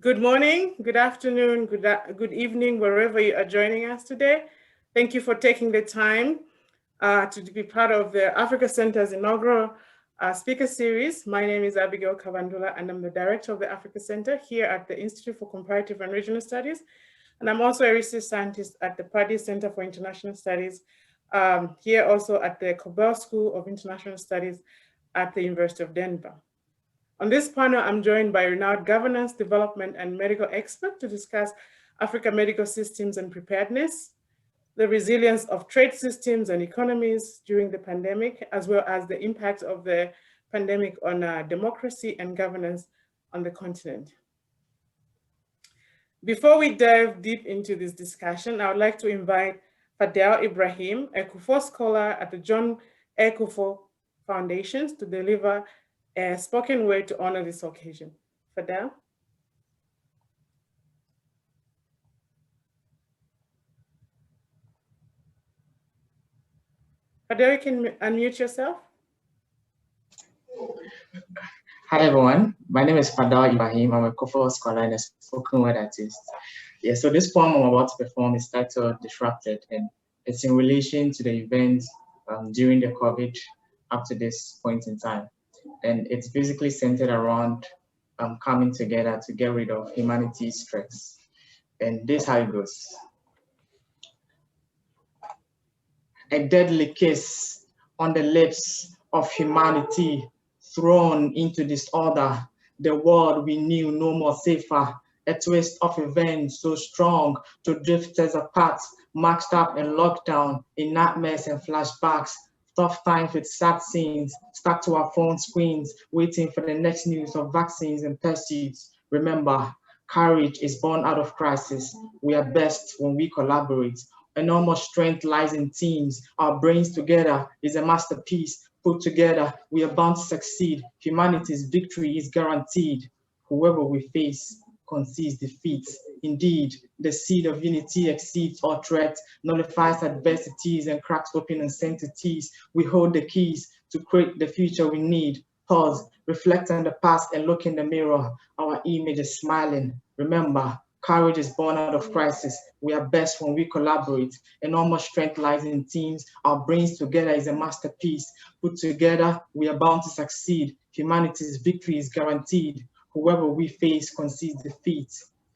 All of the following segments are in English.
Good morning, good afternoon, good evening, wherever you are joining us today. Thank you for taking the time to be part of the Africa Center's inaugural speaker series. My name is Abigail Kabandula, and I'm the director of the Africa Center here at the Institute for Comparative and Regional Studies. And I'm also a research scientist at the Paddy Center for International Studies, here also at the Cobell School of International Studies at the University of Denver. On this panel, I'm joined by renowned governance, development, and medical experts to discuss Africa medical systems and preparedness, the resilience of trade systems and economies during the pandemic, as well as the impact of the pandemic on democracy and governance on the continent. Before we dive deep into this discussion, I would like to invite Fadel Ibrahim, a Kufuor scholar at the John A. Kufuor Foundation, to deliver a spoken word to honor this occasion. Fadel? Fadel, you can unmute yourself. Hi everyone, my name is Fadel Ibrahim. I'm a Kufuor scholar and a spoken word artist. Yeah, so this poem I'm about to perform is titled Disrupted, and it's in relation to the events during the COVID up to this point in time. And it's basically centered around coming together to get rid of humanity's stress. And this is how it goes. A deadly kiss on the lips of humanity, thrown into disorder. The world we knew no more safer. A twist of events so strong to drift us apart, maxed up in lockdown, in nightmares and flashbacks. Tough times with sad scenes, stuck to our phone screens, waiting for the next news of vaccines and pursuits. Remember, courage is born out of crisis. We are best when we collaborate. Enormous strength lies in teams. Our brains together is a masterpiece. Put together, we are bound to succeed. Humanity's victory is guaranteed. Whoever we face concedes defeat. Indeed, the seed of unity exceeds all threats, nullifies adversities and cracks open uncertainties. We hold the keys to create the future we need. Pause, reflect on the past and look in the mirror. Our image is smiling. Remember, courage is born out of crisis. We are best when we collaborate. Enormous strength lies in teams. Our brains together is a masterpiece. Put together, we are bound to succeed. Humanity's victory is guaranteed. Whoever we face concedes defeat.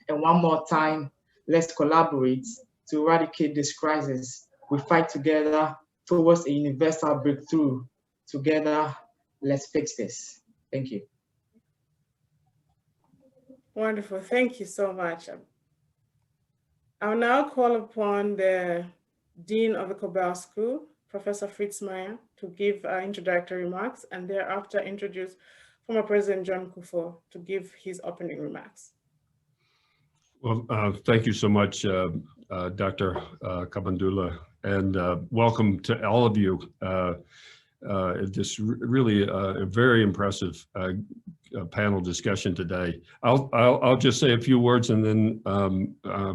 And one more time, let's collaborate to eradicate this crisis. We fight together towards a universal breakthrough. Together, let's fix this. Thank you. Wonderful, thank you so much. I'll now call upon the Dean of the Cobell School, Professor Fritz Meyer, to give introductory remarks, and thereafter introduce former President John Kufuor to give his opening remarks. Well, thank you so much, Dr. Kabandula, and welcome to all of you. Just really a very impressive panel discussion today. I'll just say a few words, and then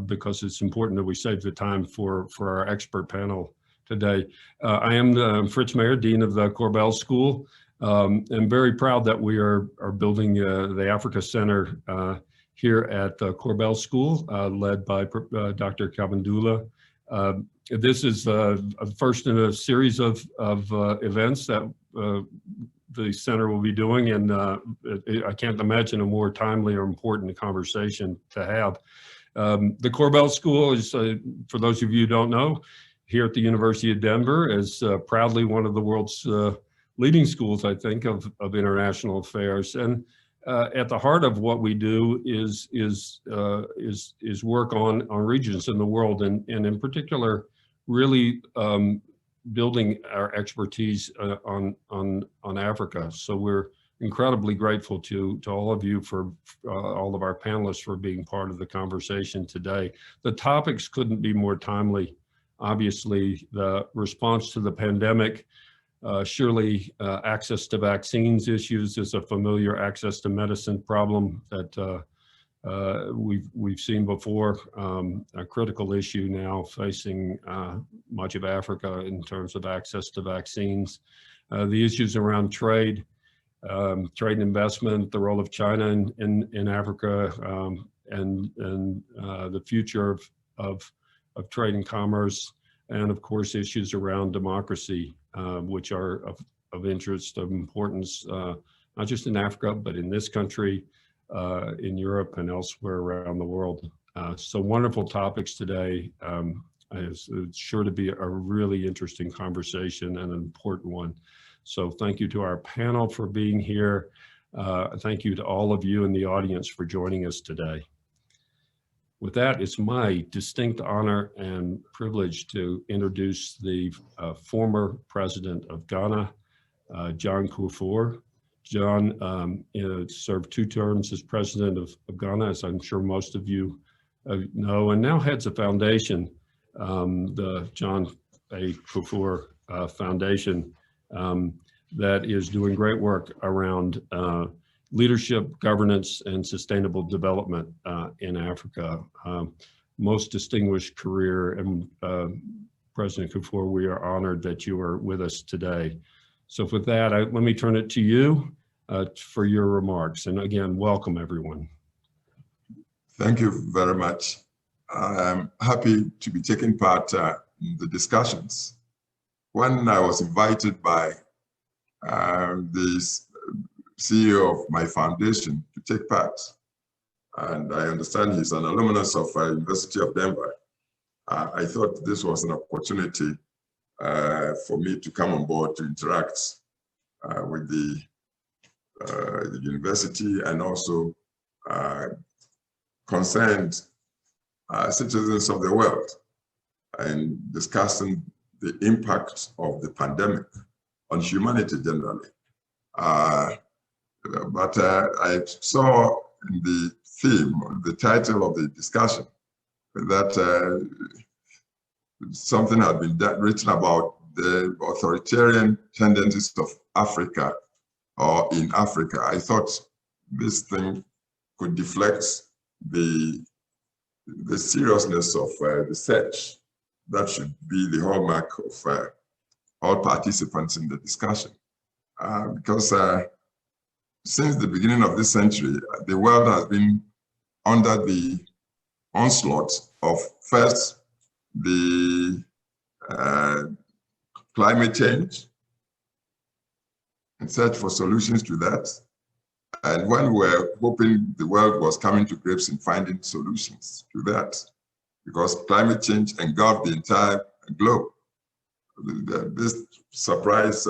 because it's important that we save the time for our expert panel today. I am Fritz Meyer, Dean of the Cobell School. I'm very proud that we are building the Africa Center here at the Cobell School, led by Dr. Kabandula. This is a first in a series of events that the center will be doing, and I can't imagine a more timely or important conversation to have. The Cobell School is, for those of you who don't know, here at the University of Denver, is proudly one of the world's leading schools, I think, of international affairs. And at the heart of what we do is work on regions in the world, and in particular, really building our expertise on Africa. So we're incredibly grateful to all of you, for all of our panelists, for being part of the conversation today. The topics couldn't be more timely. Obviously, the response to the pandemic, surely access to vaccines issues is a familiar access to medicine problem that we've seen before, a critical issue now facing much of Africa in terms of access to vaccines. The issues around trade and investment, the role of China in Africa, and the future of trade and commerce, and of course issues around democracy, which are of interest, of importance, not just in Africa, but in this country, in Europe and elsewhere around the world. So wonderful topics today. It's sure to be a really interesting conversation and an important one. So thank you to our panel for being here. Thank you to all of you in the audience for joining us today. With that, it's my distinct honor and privilege to introduce the former president of Ghana, John Kufuor. John served 2 terms as president of Ghana, as I'm sure most of you know, and now heads a foundation, the John A. Kufuor Foundation, that is doing great work around leadership, governance, and sustainable development in Africa. Most distinguished career, and President Kufuor, we are honored that you are with us today. So with that, let me turn it to you for your remarks. And again, welcome everyone. Thank you very much. I'm happy to be taking part in the discussions. When I was invited by the CEO of my foundation to take part, and I understand he's an alumnus of University of Denver, I thought this was an opportunity for me to come on board to interact with the university and also concerned citizens of the world, and discussing the impact of the pandemic on humanity generally. But I saw in the theme, the title of the discussion, that something had been written about the authoritarian tendencies of Africa, or in Africa. I thought this thing could deflect the seriousness of the search that should be the hallmark of all participants in the discussion. Because since the beginning of this century, the world has been under the onslaught of first the climate change and search for solutions to that. And when we were hoping the world was coming to grips in finding solutions to that, because climate change engulfed the entire globe. This surprise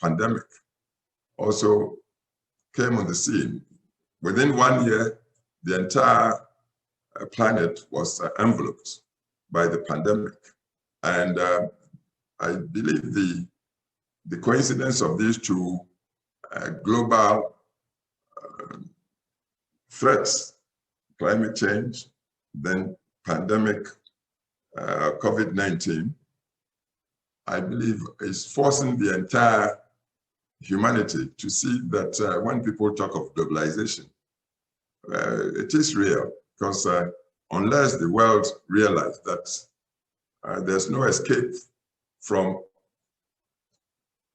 pandemic also came on the scene. Within 1 year, the entire planet was enveloped by the pandemic. And I believe the coincidence of these two global threats, climate change, then pandemic, Covid-19, I believe is forcing the entire humanity to see that when people talk of globalization, it is real, because unless the world realizes that there's no escape from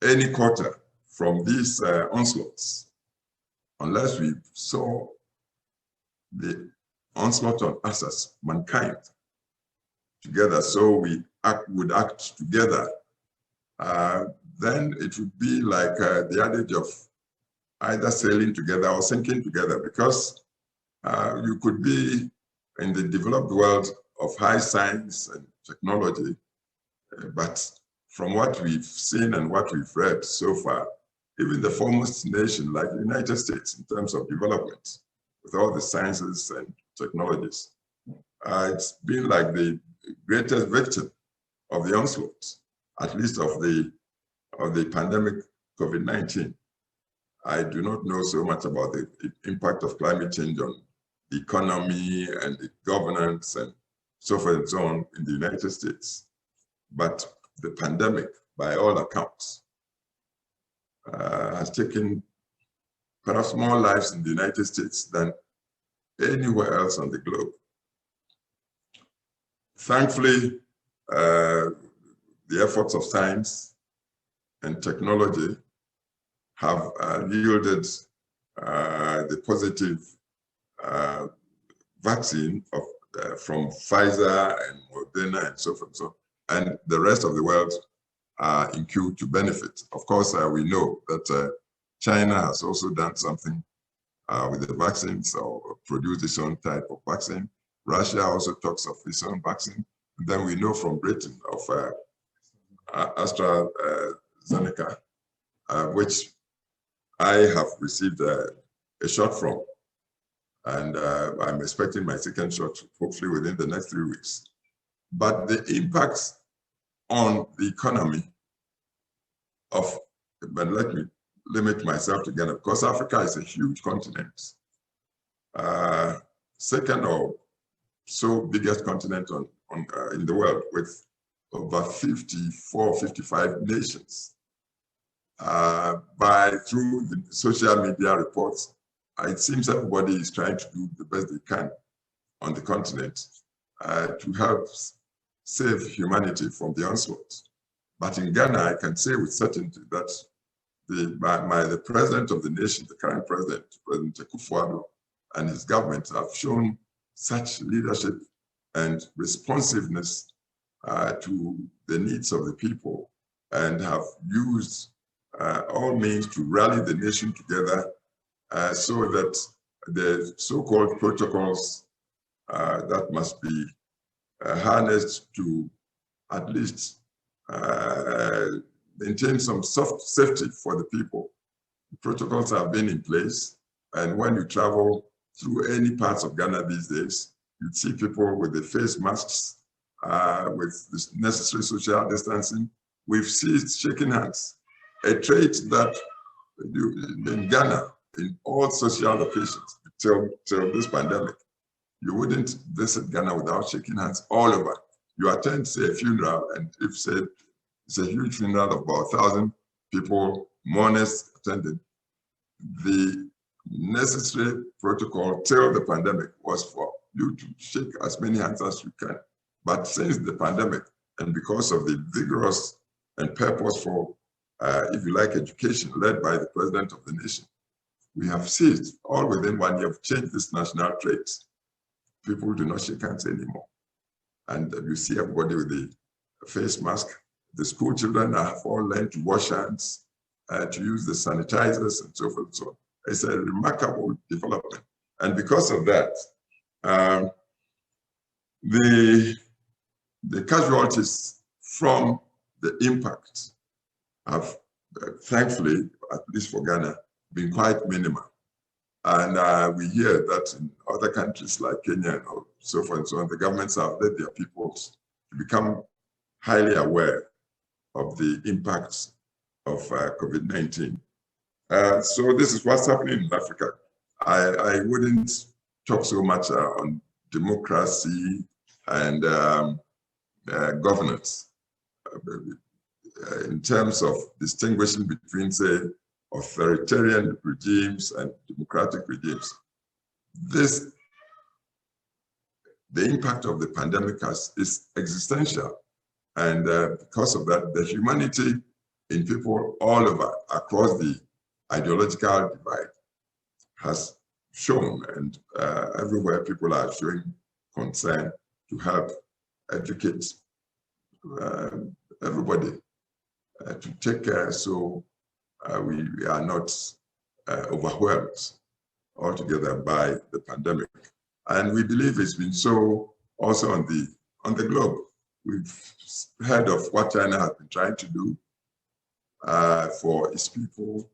any quarter from these onslaughts, unless we saw the onslaught on us as mankind together, so we would act together, then it would be like the adage of either sailing together or sinking together, because you could be in the developed world of high science and technology, but from what we've seen and what we've read so far, even the foremost nation like the United States in terms of development, with all the sciences and technologies, it's been like the greatest victim of the onslaught, at least of the pandemic COVID-19. I do not know so much about the impact of climate change on the economy and the governance and so forth and so on in the United States. But the pandemic, by all accounts, has taken perhaps more lives in the United States than anywhere else on the globe. Thankfully, the efforts of science and technology have yielded the positive vaccine from Pfizer and Moderna and so forth, and the rest of the world are in queue to benefit. Of course, we know that China has also done something with the vaccines, or produced its own type of vaccine. Russia also talks of its own vaccine. And then we know from Britain of AstraZeneca, which I have received a shot from. And I'm expecting my second shot, hopefully within the next 3 weeks. But the impacts on the economy of, but let me limit myself to Ghana, because Africa is a huge continent. Second or so biggest continent in the world, with over 54, 55 nations. Through the social media reports, it seems everybody is trying to do the best they can on the continent to help save humanity from the onslaught. But in Ghana, I can say with certainty that the president of the nation, the current president, President Akufo-Addo, and his government have shown such leadership and responsiveness to the needs of the people, and have used all means to rally the nation together so that the so-called protocols that must be harnessed to at least maintain some soft safety for the people. The protocols have been in place, and when you travel through any parts of Ghana these days, you see people with the face masks, with the necessary social distancing. We've ceased shaking hands, a trait that in Ghana, in all social occasions, till this pandemic, you wouldn't visit Ghana without shaking hands all over. You attend, say, a funeral, and if, say, it's a huge funeral of about 1,000 people, mourners attended, the necessary protocol till the pandemic was for you to shake as many hands as you can. But since the pandemic, and because of the vigorous and purposeful, if you like, education led by the president of the nation, we have ceased, all within 1 year, changed this national trait. People do not shake hands anymore. And you see everybody with the face mask. The school children have all learned to wash hands, to use the sanitizers and so forth and so on. It's a remarkable development. And because of that, the casualties from the impact have, thankfully, at least for Ghana, been quite minimal. And we hear that in other countries like Kenya and so forth and so on, the governments have led their peoples to become highly aware of the impacts of COVID-19. So this is what's happening in Africa. I wouldn't talk so much on democracy and governance in terms of distinguishing between, say, authoritarian regimes and democratic regimes. The impact of the pandemic is existential. And because of that, the humanity in people all over, across the ideological divide, has shown, and everywhere people are showing concern to help educate everybody to take care, so we are not overwhelmed altogether by the pandemic. And we believe it's been so also on the globe. We've heard of what China has been trying to do for its people,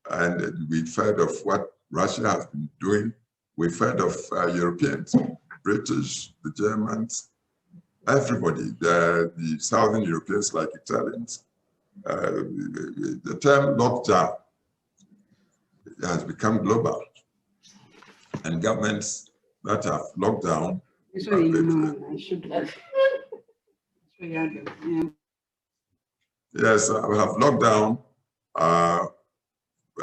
and we've heard of what Russia has been doing. We've heard of Europeans, British, the Germans, everybody, the Southern Europeans like Italians. The term lockdown has become global, and governments that have locked down. Yes, we have locked down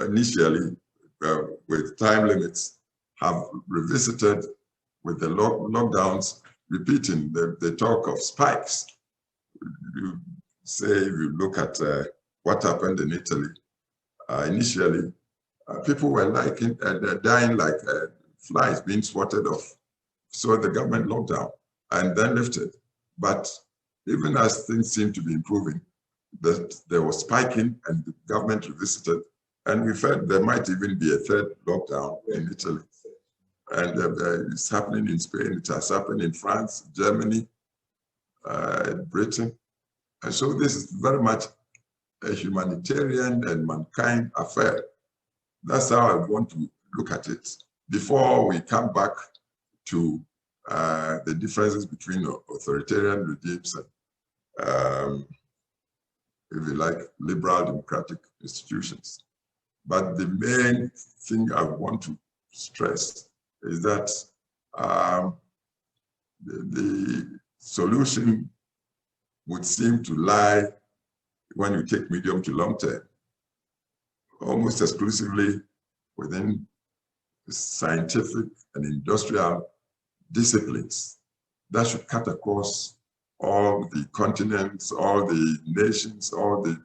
initially with time limits, have revisited with the lockdowns, repeating the talk of spikes. You say, if you look at what happened in Italy, initially, people were dying like flies being swatted off. So the government locked down and then lifted. But even as things seem to be improving, that there was spiking and the government revisited, and we felt there might even be a third lockdown in Italy. And it's happening in Spain, it has happened in France, Germany, Britain. And so this is very much a humanitarian and mankind affair. That's how I want to look at it before we come back to the differences between authoritarian regimes and, if you like, liberal democratic institutions. But the main thing I want to stress is that the solution would seem to lie, when you take medium to long term, almost exclusively within scientific and industrial disciplines that should cut across all the continents, all the nations, all the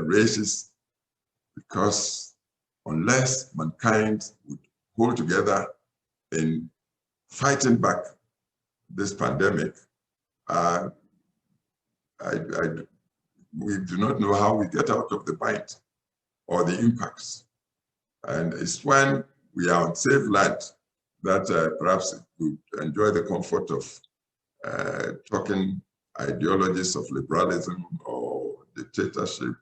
races, because unless mankind would hold together in fighting back this pandemic, we do not know how we get out of the bind or the impacts. And it's when we are on safe land that perhaps we enjoy the comfort of talking ideologies of liberalism or dictatorship,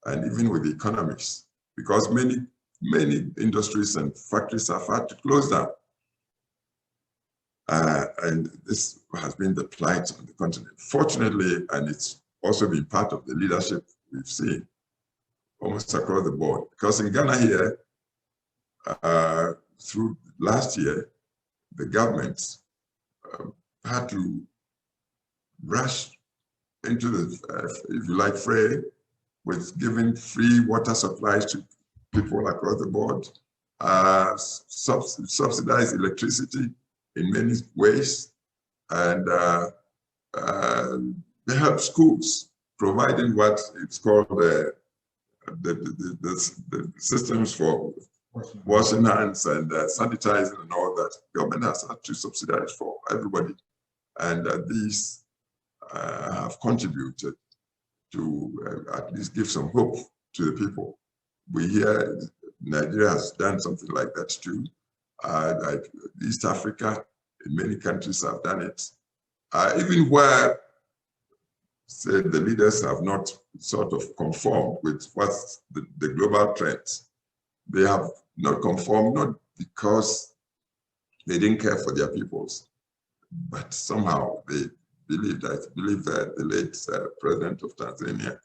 and even with the economics, because many industries and factories have had to close down. And this has been the plight on the continent. Fortunately, and it's also been part of the leadership we've seen almost across the board. Because in Ghana here, through last year, the government had to rush into the, if you like, fray with giving free water supplies to people across the board, subsidize electricity in many ways, and they help schools, providing what it's called the systems for washing hands and sanitizing and all that. Government has had to subsidize for everybody, and these have contributed to at least give some hope to the people. We hear Nigeria has done something like that too. Like East Africa, in many countries have done it. Even where, say, the leaders have not sort of conformed with what's the global trends. They have not conformed, not because they didn't care for their peoples, but somehow they believed, I believe that the late president of Tanzania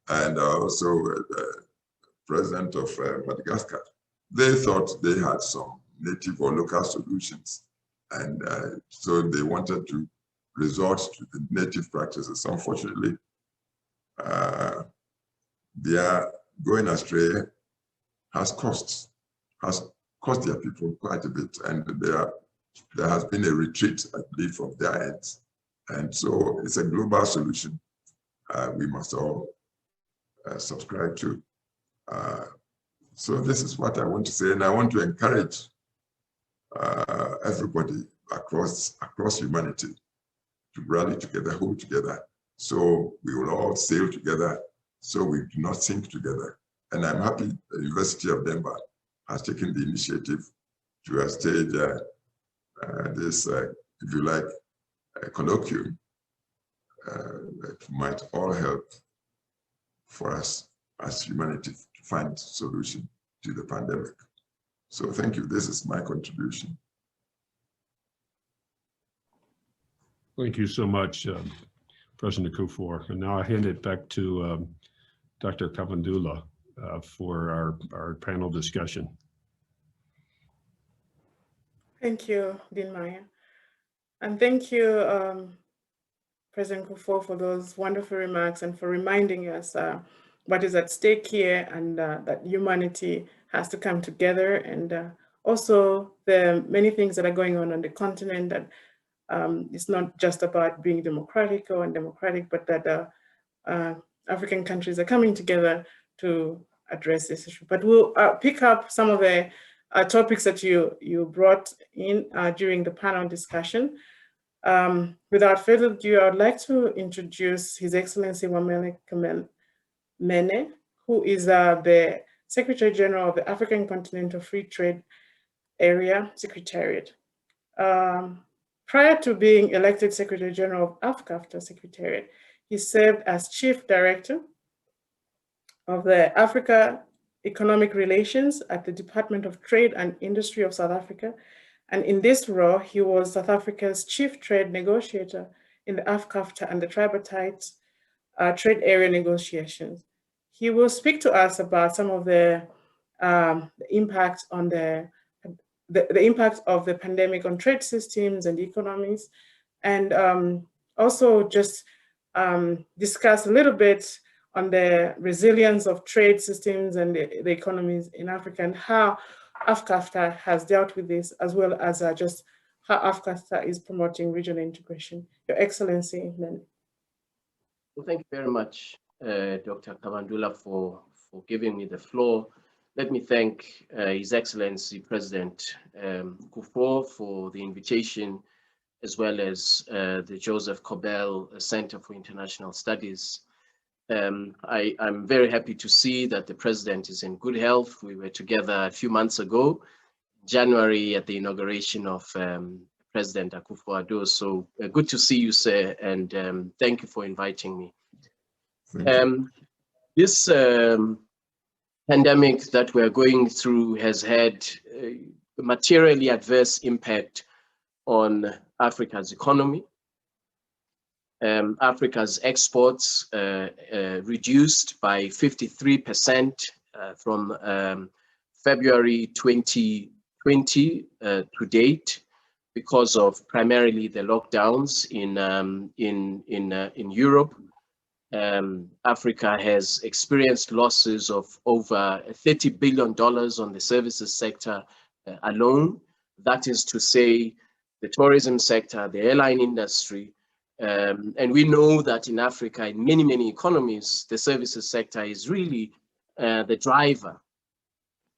and also the president of Madagascar, they thought they had some native or local solutions. And so they wanted to resort to the native practices. Unfortunately, their going astray has cost their people quite a bit. And there has been a retreat, I believe, from their ends. And so it's a global solution we must all subscribe to. So this is what I want to say, and I want to encourage everybody across humanity to rally together, hold together, so we will all sail together, so we do not sink together. And I'm happy the University of Denver has taken the initiative to stage this, if you like, colloquium that might all help for us as humanity to find a solution to the pandemic. So thank you. This is my contribution. Thank you so much, President Kufuor. And now I hand it back to Dr. Kabandula for our panel discussion. Thank you, Dean Maya. And thank you, President Kufuor, for those wonderful remarks and for reminding us what is at stake here, and that humanity has to come together, and also the many things that are going on the continent, that it's not just about being democratic or undemocratic, but that African countries are coming together to address this issue. But we'll pick up some of the topics that you brought in during the panel discussion. Without further ado, I would like to introduce His Excellency Wamele Mene, who is the Secretary General of the African Continental Free Trade Area Secretariat. Prior to being elected Secretary General of AFCAFTA Secretariat, he served as Chief Director of the Africa Economic Relations at the Department of Trade and Industry of South Africa. And in this role, he was South Africa's chief trade negotiator in the AFCAFTA and the tripartite trade area negotiations. He will speak to us about some of the impact on the impact of the pandemic on trade systems and economies, and also just discuss a little bit on the resilience of trade systems and the economies in Africa, and how AFCAFTA has dealt with this, as well as just how AFCAFTA is promoting regional integration. Your Excellency, Mene. Well, thank you very much, Dr. Kabandula, for giving me the floor. Let me thank His Excellency President Kufuor for the invitation, as well as the Joseph Cobell Center for International Studies. I'm very happy to see that the President is in good health. We were together a few months ago, January, at the inauguration of President Akufo-Addo. So good to see you, sir, and thank you for inviting me. This pandemic that we're going through has had a materially adverse impact on Africa's economy. Africa's exports reduced by 53% from February 2020 to date, because of primarily the lockdowns in Europe. Africa has experienced losses of over $30 billion on the services sector alone. That is to say, the tourism sector, the airline industry, and we know that in Africa, in many economies, the services sector is really the driver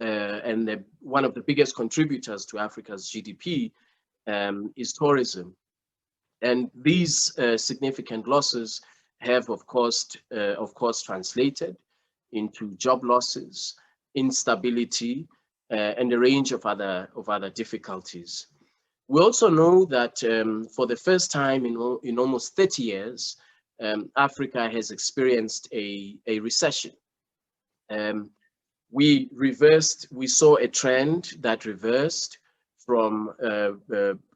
and one of the biggest contributors to Africa's GDP is tourism. And these significant losses have, of course, translated into job losses, instability, and a range of other difficulties. We also know that for the first time in almost 30 years, Africa has experienced a recession. We saw a trend that reversed from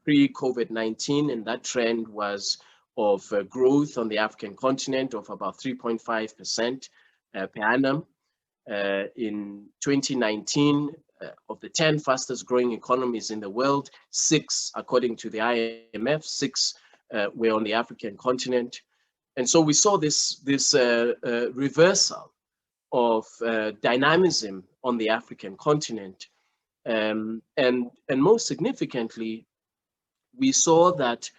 pre-COVID-19, and that trend was of growth on the African continent of about 3.5% per annum. In 2019, of the 10 fastest growing economies in the world, 6, according to the IMF, 6 were on the African continent. And so we saw this reversal of dynamism on the African continent. And most significantly, we saw that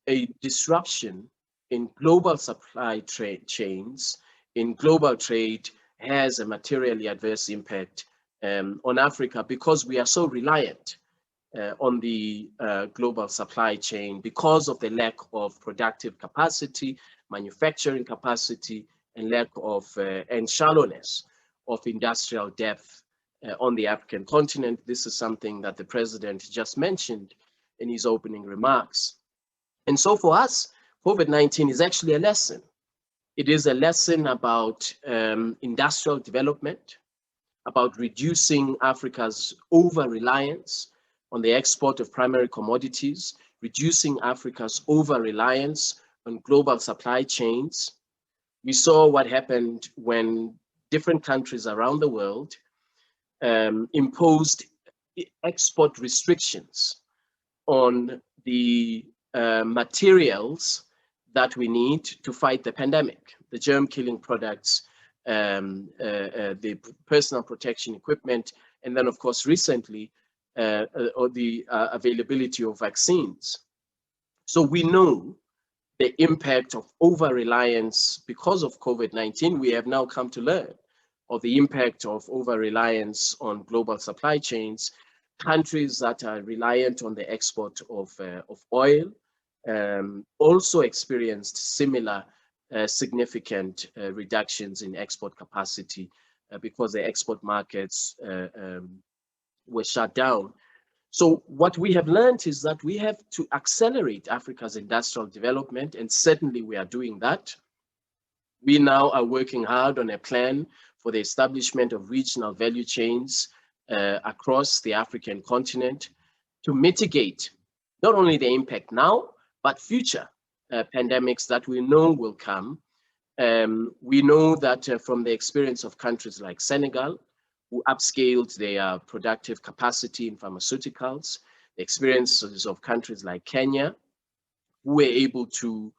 a disruption in global supply chains, in global trade, has a materially adverse impact on Africa, because we are so reliant on the global supply chain because of the lack of productive capacity, manufacturing capacity, and lack of and shallowness of industrial depth on the African continent. This is something that the President just mentioned in his opening remarks. And so for us, COVID-19 is actually a lesson. It is a lesson about industrial development, about reducing Africa's over-reliance on the export of primary commodities, reducing Africa's over-reliance on global supply chains. We saw what happened when different countries around the world imposed export restrictions on the materials that we need to fight the pandemic, the germ-killing products, the personal protection equipment, and then, of course, recently, the availability of vaccines. So we know the impact of over-reliance because of COVID-19. We have now come to learn of the impact of over-reliance on global supply chains, countries that are reliant on the export of oil also experienced similar significant reductions in export capacity because the export markets were shut down. So what we have learned is that we have to accelerate Africa's industrial development, and certainly we are doing that. We now are working hard on a plan for the establishment of regional value chains across the African continent to mitigate not only the impact now, but future pandemics that we know will come. We know that from the experience of countries like Senegal, who upscaled their productive capacity in pharmaceuticals, the experiences of countries like Kenya, who were able to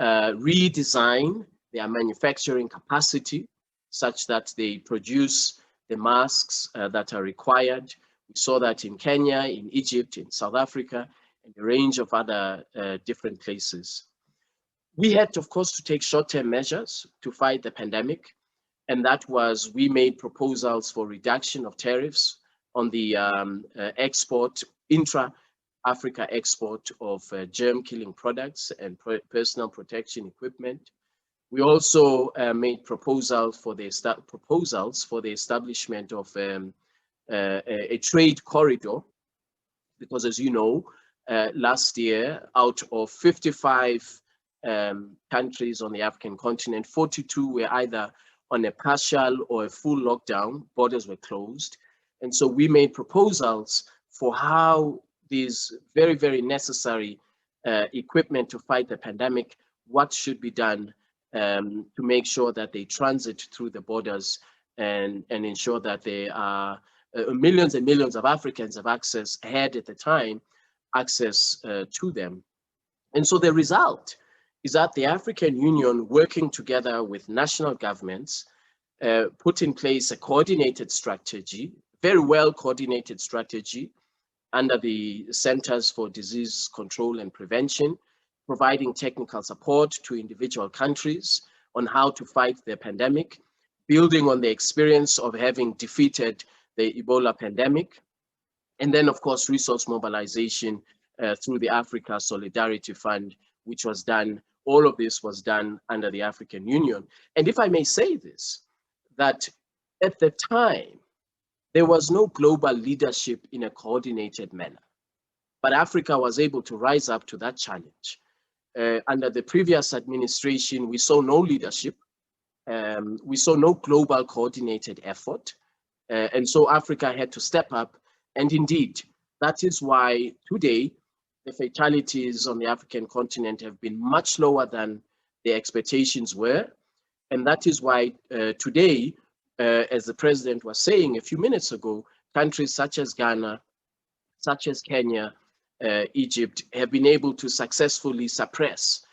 redesign their manufacturing capacity such that they produce the masks that are required. We saw that in Kenya, in Egypt, in South Africa, and a range of other different places. We had, of course, to take short-term measures to fight the pandemic. And that was, we made proposals for reduction of tariffs on the intra-Africa export of germ-killing products and personal protection equipment. We also made proposals for the establishment of a trade corridor, because as you know, last year, out of 55 countries on the African continent, 42 were either on a partial or a full lockdown, borders were closed. And so we made proposals for how these very, very necessary equipment to fight the pandemic, what should be done to make sure that they transit through the borders and ensure that there are millions and millions of Africans have had at the time access to them. And so the result is that the African Union, working together with national governments, put in place a coordinated strategy, very well coordinated strategy under the Centers for Disease Control and Prevention, providing technical support to individual countries on how to fight the pandemic, building on the experience of having defeated the Ebola pandemic, and then of course resource mobilization through the Africa Solidarity Fund, which was done. All of this was done under the African Union. And if I may say this, that at the time, there was no global leadership in a coordinated manner. But Africa was able to rise up to that challenge. Under the previous administration, we saw no leadership. We saw no global coordinated effort. And so Africa had to step up. And indeed, that is why today, the fatalities on the African continent have been much lower than the expectations were. And that is why today, as the president was saying a few minutes ago, countries such as Ghana, such as Kenya, Egypt have been able to successfully suppress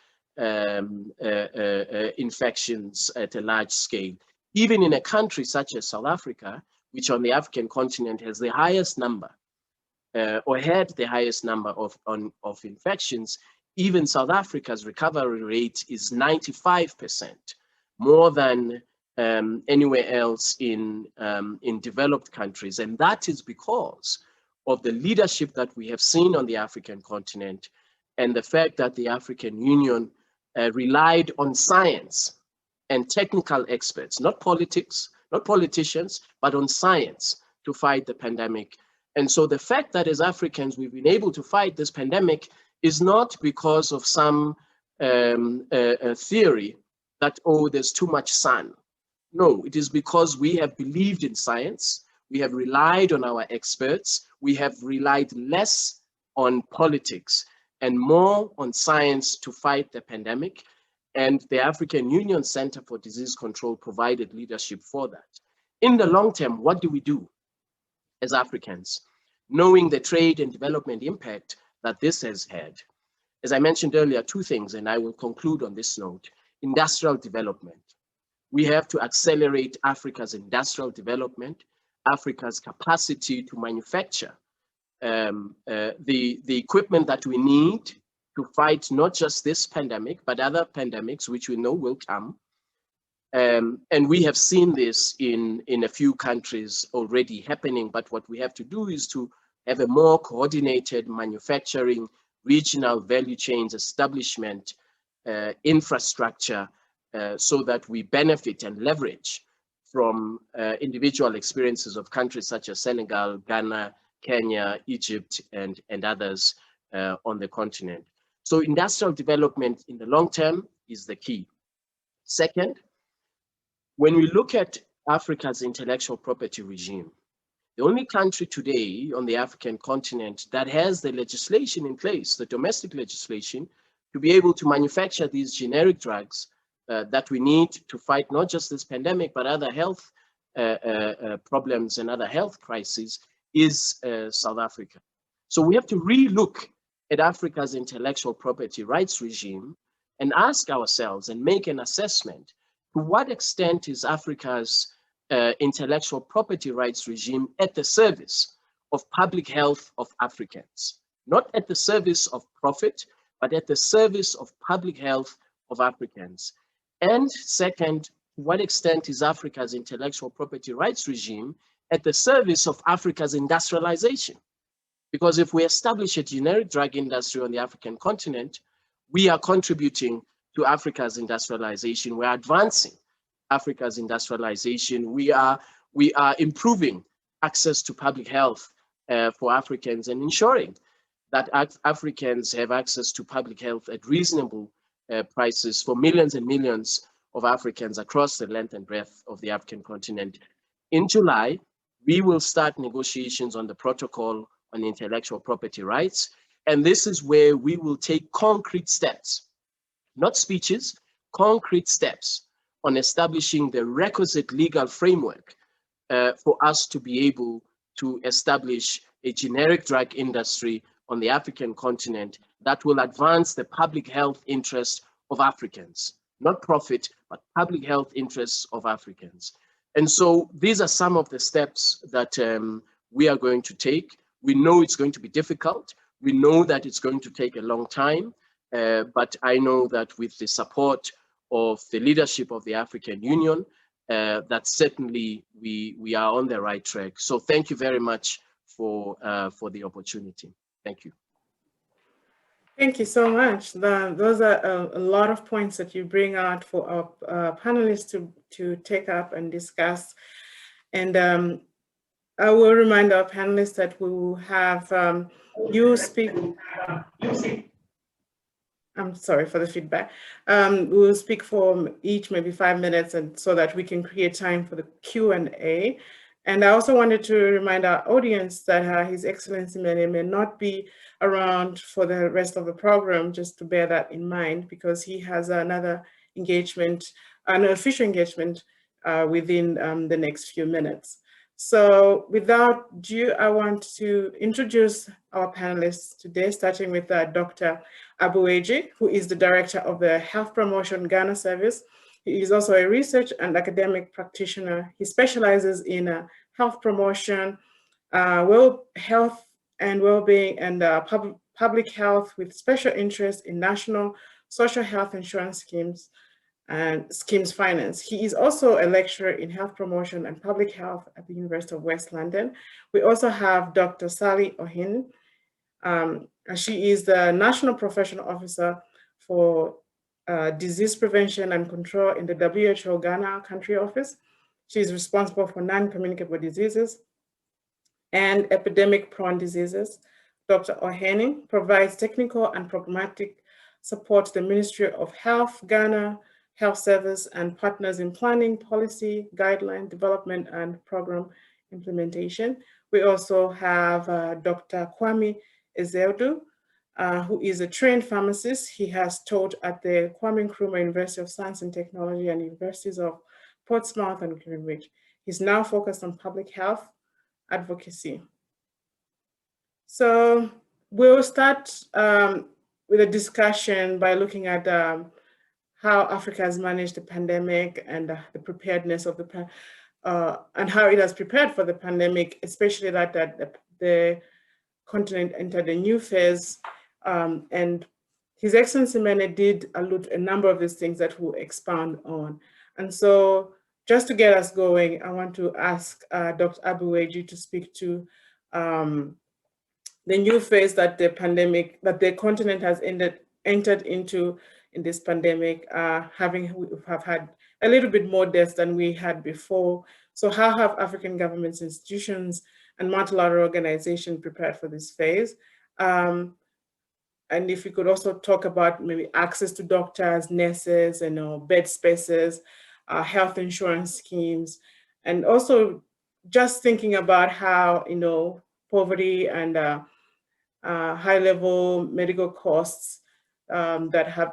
infections at a large scale. Even in a country such as South Africa, which on the African continent has the highest number or had the highest number of infections, even South Africa's recovery rate is 95%, more than anywhere else in developed countries. And that is because of the leadership that we have seen on the African continent and the fact that the African Union relied on science and technical experts, not politics, not politicians, but on science to fight the pandemic. And so the fact that as Africans we've been able to fight this pandemic is not because of some theory that, oh, there's too much sun. No, it is because we have believed in science, we have relied on our experts, we have relied less on politics and more on science to fight the pandemic. And the African Union Center for Disease Control provided leadership for that. In the long term, what do we do as Africans, knowing the trade and development impact that this has had? As I mentioned earlier, two things, and I will conclude on this note. Industrial development. We have to accelerate Africa's industrial development, Africa's capacity to manufacture the equipment that we need to fight not just this pandemic, but other pandemics, which we know will come. And we have seen this in a few countries already happening, but what we have to do is to have a more coordinated manufacturing, regional value chains establishment, infrastructure, so that we benefit and leverage from individual experiences of countries such as Senegal, Ghana, Kenya, Egypt, and others on the continent. So industrial development in the long term is the key. Second, when we look at Africa's intellectual property regime, the only country today on the African continent that has the legislation in place, the domestic legislation, to be able to manufacture these generic drugs that we need to fight not just this pandemic, but other health problems and other health crises is South Africa. So we have to re-look at Africa's intellectual property rights regime and ask ourselves and make an assessment: to what extent is Africa's intellectual property rights regime at the service of public health of Africans? Not at the service of profit, but at the service of public health of Africans. And second, to what extent is Africa's intellectual property rights regime at the service of Africa's industrialization? Because if we establish a generic drug industry on the African continent, we are contributing to Africa's industrialization. We're advancing Africa's industrialization. We are improving access to public health for Africans and ensuring that Africans have access to public health at reasonable prices for millions and millions of Africans across the length and breadth of the African continent. In July, we will start negotiations on the protocol on intellectual property rights. And this is where we will take concrete steps, not speeches, concrete steps on establishing the requisite legal framework for us to be able to establish a generic drug industry on the African continent that will advance the public health interests of Africans, not profit, but public health interests of Africans. And so these are some of the steps that we are going to take. We know it's going to be difficult. We know that it's going to take a long time, but I know that with the support of the leadership of the African Union, that certainly we are on the right track. So thank you very much for the opportunity. Thank you. Thank you so much. Those are a lot of points that you bring out for our panelists to take up and discuss. And I will remind our panelists that we will have you speak. I'm sorry for the feedback. We will speak for each maybe 5 minutes, and so that we can create time for the Q&A. And I also wanted to remind our audience that His Excellency may not be around for the rest of the program, just to bear that in mind, because he has another engagement, an official engagement within the next few minutes. So without ado, I want to introduce our panelists today, starting with Dr. Abueji, who is the Director of the Health Promotion Ghana Service. He is also a research and academic practitioner. He specializes in health promotion, health and well-being, and public health, with special interest in national social health insurance schemes and schemes finance. He is also a lecturer in health promotion and public health at the University of West London. We also have Dr. Sally Ohin. She is the National Professional Officer for Disease Prevention and Control in the WHO Ghana Country Office. She is responsible for non-communicable diseases and epidemic-prone diseases. Dr. Ohening provides technical and programmatic support to the Ministry of Health, Ghana Health Service, and partners in planning, policy, guideline development, and program implementation. We also have Dr. Kwame Ezeodu, who is a trained pharmacist. He has taught at the Kwame Nkrumah University of Science and Technology and Universities of Portsmouth and Greenwich. He's now focused on public health advocacy. So we'll start with a discussion by looking at how Africa has managed the pandemic and the preparedness of and how it has prepared for the pandemic, especially that the continent entered a new phase. And His Excellency Mene did allude to a number of these things that we'll expand on. And so just to get us going, I want to ask Dr. Abueji to speak to the new phase that the pandemic, that the continent has entered into in this pandemic, we have had a little bit more deaths than we had before. So how have African governments, institutions, and multilateral organizations prepared for this phase? And if you could also talk about maybe access to doctors, nurses, and bed spaces, health insurance schemes, and also just thinking about how poverty and high-level medical costs that have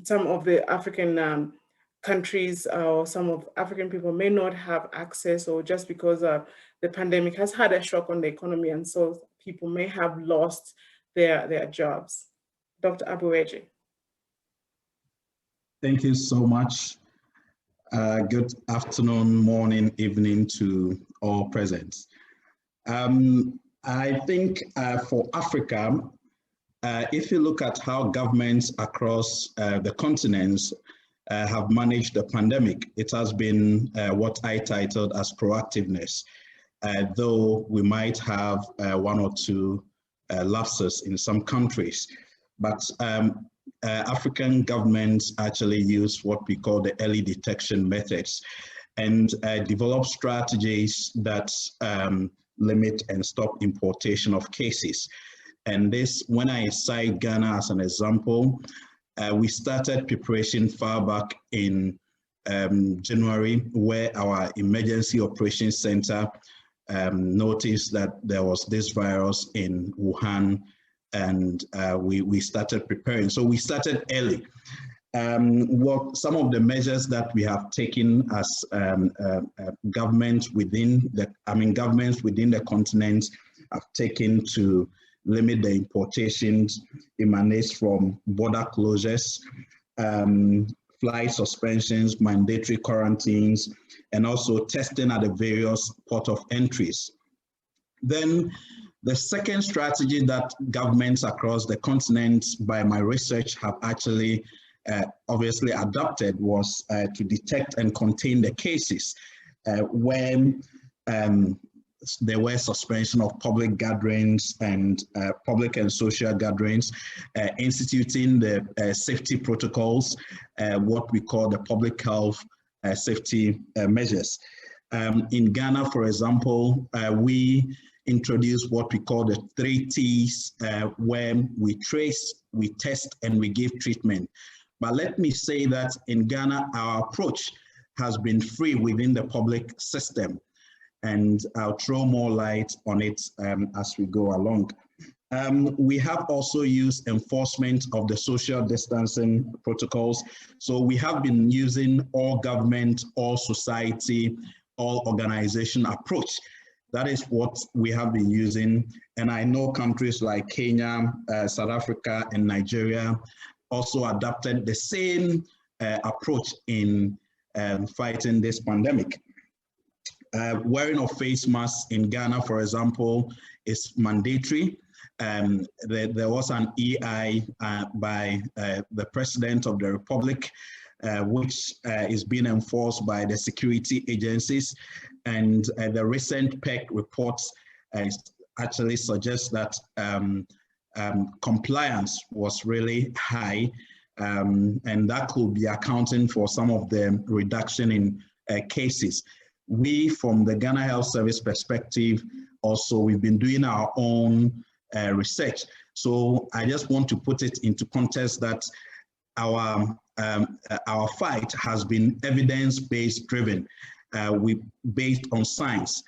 some of the African countries or some of African people may not have access, or just because the pandemic has had a shock on the economy, and so people may have lost their jobs. Dr. Abueji. Thank you so much. Good afternoon, morning, evening to all present. I think for Africa, if you look at how governments across the continents have managed the pandemic, it has been what I titled as proactiveness, though we might have one or two lapses in some countries. But African governments actually use what we call the early detection methods and develop strategies that limit and stop importation of cases. And this, when I cite Ghana as an example, we started preparation far back in January, where our emergency operations center noticed that there was this virus in Wuhan, and we started preparing. So we started early. What some of the measures that we have taken as governments within the continent have taken to limit the importations emanates from border closures, flight suspensions, mandatory quarantines, and also testing at the various port of entries. Then the second strategy that governments across the continent, by my research, have actually obviously adopted was to detect and contain the cases when there were suspension of public gatherings and public and social gatherings, instituting the safety protocols, what we call the public health safety measures. In Ghana, for example, we introduced what we call the 3 T's, where we trace, we test, and we give treatment. But let me say that in Ghana, our approach has been free within the public system, and I'll throw more light on it as we go along. We have also used enforcement of the social distancing protocols. So we have been using all government, all society, all organization approach. That is what we have been using. And I know countries like Kenya, South Africa, and Nigeria also adopted the same approach in fighting this pandemic. Wearing of face masks in Ghana, for example, is mandatory. There was an EI by the President of the Republic, which is being enforced by the security agencies. And the recent PEC reports actually suggest that compliance was really high, and that could be accounting for some of the reduction in cases. We, from the Ghana Health Service perspective, also, we've been doing our own research. So I just want to put it into context that our fight has been evidence-based driven. We based on science.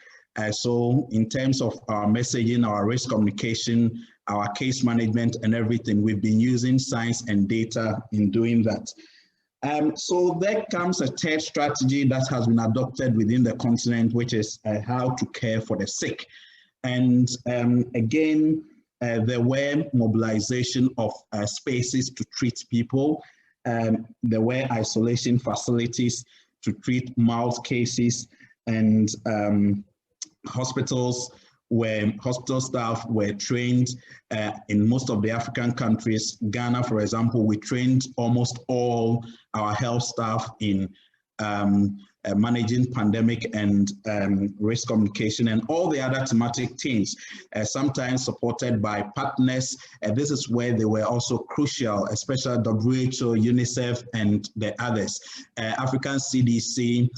So in terms of our messaging, our risk communication, our case management and everything, we've been using science and data in doing that. So there comes a third strategy that has been adopted within the continent, which is how to care for the sick. And again, there were mobilization of spaces to treat people. There were isolation facilities to treat mild cases, and hospital staff were trained in most of the African countries. Ghana, for example, we trained almost all our health staff in managing pandemic and risk communication and all the other thematic teams, sometimes supported by partners. This is where they were also crucial, especially WHO, UNICEF, and the others. African CDC,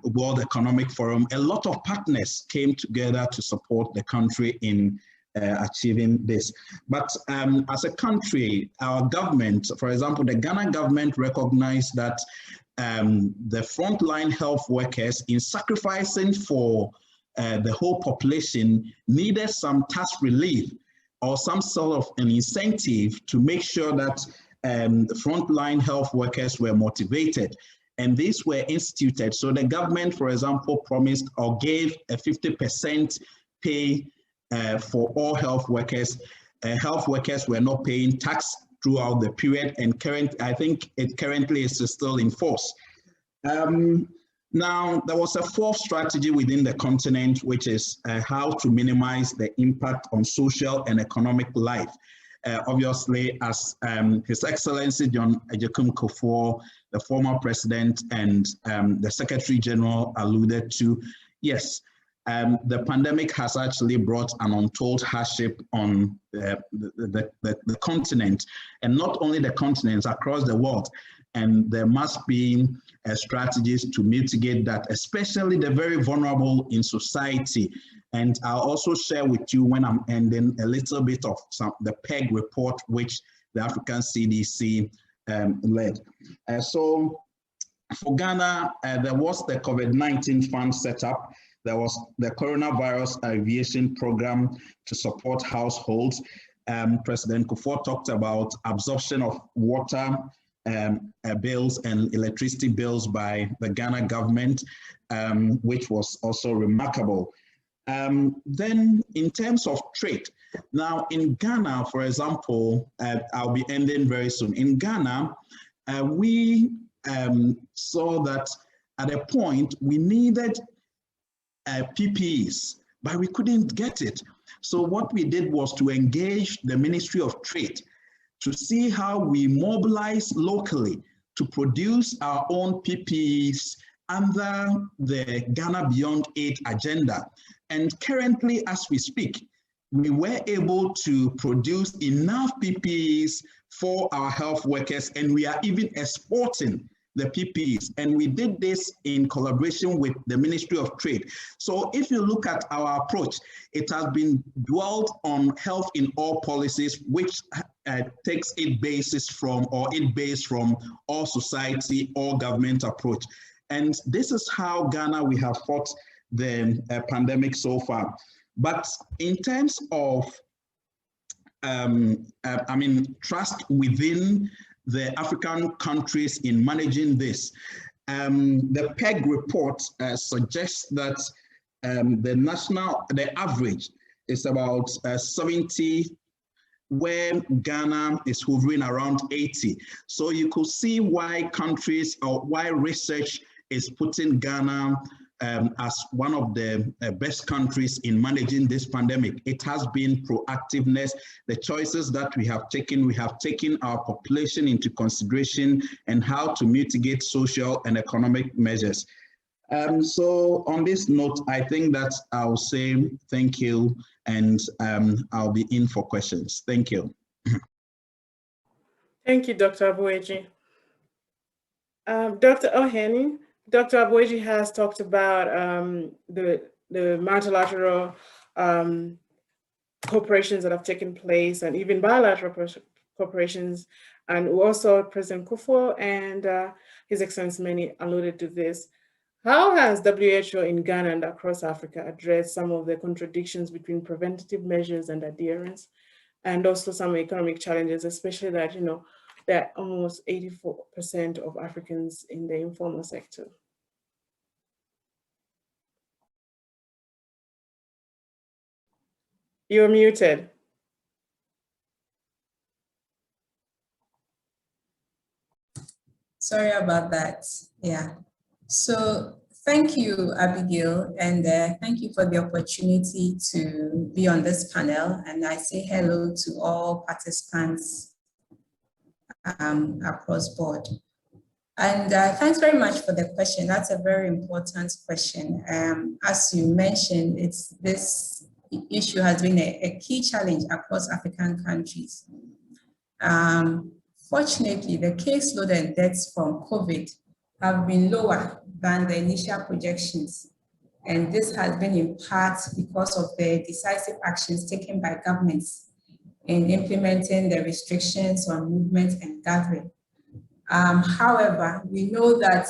World Economic Forum, a lot of partners came together to support the country in achieving this. But as a country, our government, for example, the Ghana government recognized that the frontline health workers, in sacrificing for the whole population, needed some tax relief or some sort of an incentive to make sure that the frontline health workers were motivated. And these were instituted. So the government, for example, promised or gave a 50% pay for all health workers. Health workers were not paying tax throughout the period, and I think it currently is still in force. Now, there was a fourth strategy within the continent, which is how to minimize the impact on social and economic life. Obviously, as His Excellency John Agyekum Kufuor, the former president, and the Secretary General alluded to, yes, the pandemic has actually brought an untold hardship on the continent, and not only the continents, across the world. And there must be strategies to mitigate that, especially the very vulnerable in society. And I'll also share with you, when I'm ending, a little bit of the PEG report, which the African CDC led. So for Ghana, there was the COVID-19 fund set up. There was the coronavirus aviation program to support households. President Kufuor talked about absorption of water bills and electricity bills by the Ghana government, which was also remarkable. Then in terms of trade, now in Ghana, for example, I'll be ending very soon. In Ghana, we saw that at a point we needed PPEs, but we couldn't get it. So what we did was to engage the Ministry of Trade to see how we mobilize locally to produce our own PPEs under the Ghana Beyond Aid agenda. And currently, as we speak, we were able to produce enough PPEs for our health workers, and we are even exporting the PPEs. And we did this in collaboration with the Ministry of Trade. So if you look at our approach, it has been dwelled on health in all policies, which takes its basis from, or it based from, all society, all government approach. And this is how Ghana, we have fought the pandemic so far. But in terms of, trust within the African countries in managing this, the PEG report suggests that the average is about 70, where Ghana is hovering around 80. So you could see why countries, or why research is putting Ghana as one of the best countries in managing this pandemic. It has been proactiveness, the choices that we have taken our population into consideration, and how to mitigate social and economic measures. So on this note, I think that I'll say thank you, and I'll be in for questions. Thank you. Thank you, Dr. Abueji. Dr. Oheni, Dr. Abueji has talked about the multilateral cooperations that have taken place, and even bilateral cooperations. And also President Kufuor and His Excellency Many alluded to this. How has WHO in Ghana and across Africa addressed some of the contradictions between preventative measures and adherence, and also some economic challenges, especially that, you know, there are almost 84% of Africans in the informal sector? You're muted. Sorry about that. Yeah. So thank you, Abigail, and thank you for the opportunity to be on this panel. And I say hello to all participants across board. And thanks very much for the question. That's a very important question. As you mentioned, this issue has been a key challenge across African countries. Fortunately, the caseload and deaths from COVID have been lower than the initial projections. And this has been in part because of the decisive actions taken by governments in implementing the restrictions on movement and gathering. However, we know that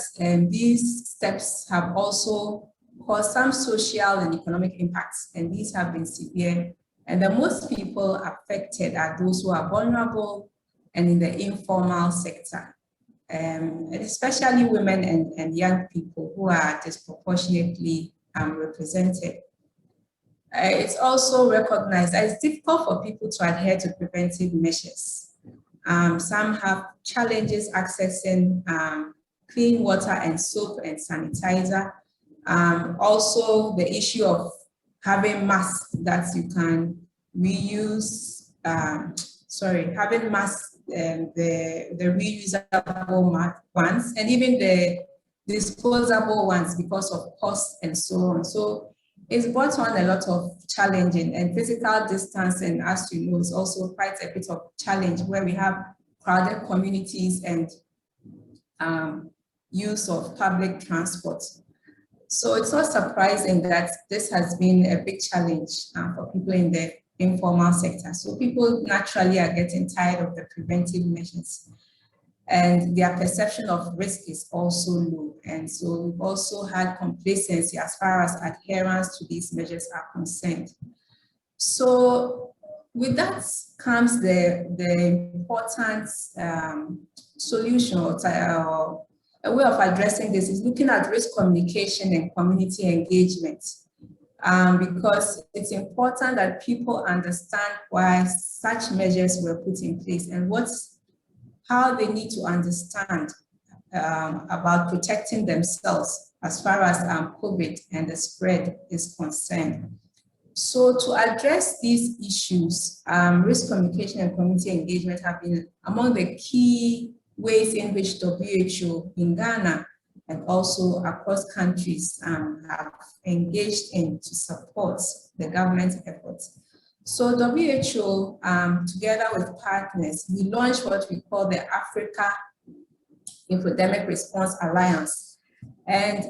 these steps have also caused some social and economic impacts, and these have been severe. And the most people affected are those who are vulnerable and in the informal sector, and especially women and young people who are disproportionately represented. It's also recognized that it's difficult for people to adhere to preventive measures. Some have challenges accessing clean water and soap and sanitizer. Also, the issue of having masks that you can reuse, having masks, the reusable ones, and even the disposable ones because of cost and so on. So it's brought on a lot of challenging, and physical distancing, as you know, is also quite a bit of challenge where we have crowded communities and use of public transport. So it's not surprising that this has been a big challenge for people in the informal sector. So people naturally are getting tired of the preventive measures, and their perception of risk is also low. And so we've also had complacency as far as adherence to these measures are concerned. So with that comes the important solution or a way of addressing this is looking at risk communication and community engagement. Because it's important that people understand why such measures were put in place and how they need to understand about protecting themselves as far as COVID and the spread is concerned. So to address these issues, risk communication and community engagement have been among the key ways in which WHO in Ghana and also across countries have engaged in to support the government's efforts. So WHO, together with partners, we launched what we call the Africa Infodemic Response Alliance. And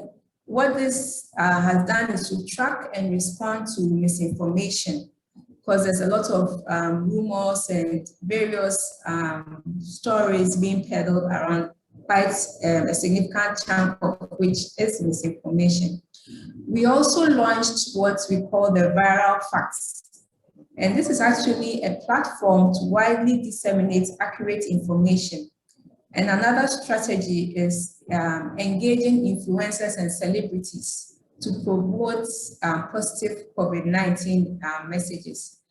what this has done is to track and respond to misinformation, because there's a lot of rumors and various stories being peddled around, quite a significant chunk of which is misinformation. We also launched what we call the Viral Facts. And this is actually a platform to widely disseminate accurate information. And another strategy is engaging influencers and celebrities to promote positive COVID-19 messages.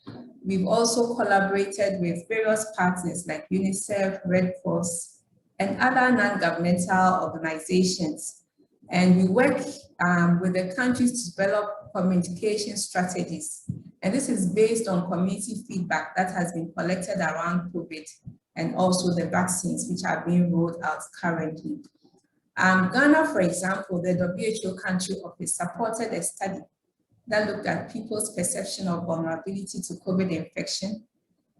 We've also collaborated with various partners like UNICEF, Red Cross, and other non-governmental organizations. And we work with the countries to develop communication strategies. And this is based on community feedback that has been collected around COVID and also the vaccines which are being rolled out currently. Ghana, for example, the WHO country office supported a study that looked at people's perception of vulnerability to COVID infection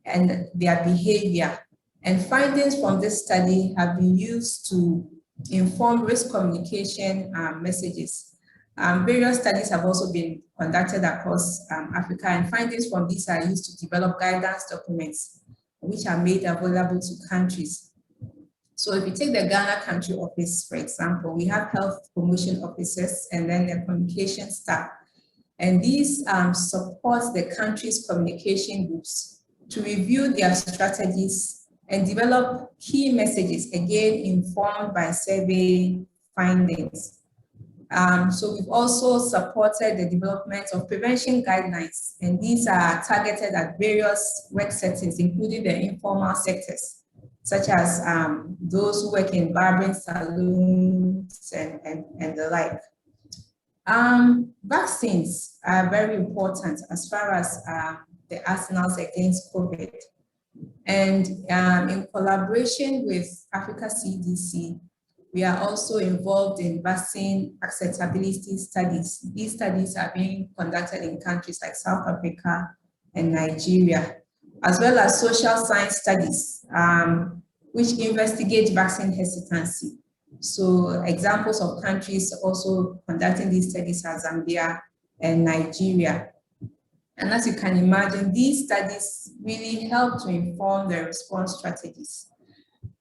and their behavior. And findings from this study have been used to inform risk communication messages. Various studies have also been conducted across Africa, and findings from these are used to develop guidance documents which are made available to countries. So if you take the Ghana country office, for example, we have health promotion officers and then the communication staff. And these support the country's communication groups to review their strategies and develop key messages, again, informed by survey findings. So we've also supported the development of prevention guidelines, and these are targeted at various work settings, including the informal sectors, such as those who work in barbering salons and the like. Vaccines are very important as far as the arsenals against COVID. And in collaboration with Africa CDC, We are also involved in vaccine acceptability studies. These studies are being conducted in countries like South Africa and Nigeria, as well as social science studies, which investigate vaccine hesitancy. So examples of countries also conducting these studies are Zambia and Nigeria. And as you can imagine, these studies really help to inform the response strategies.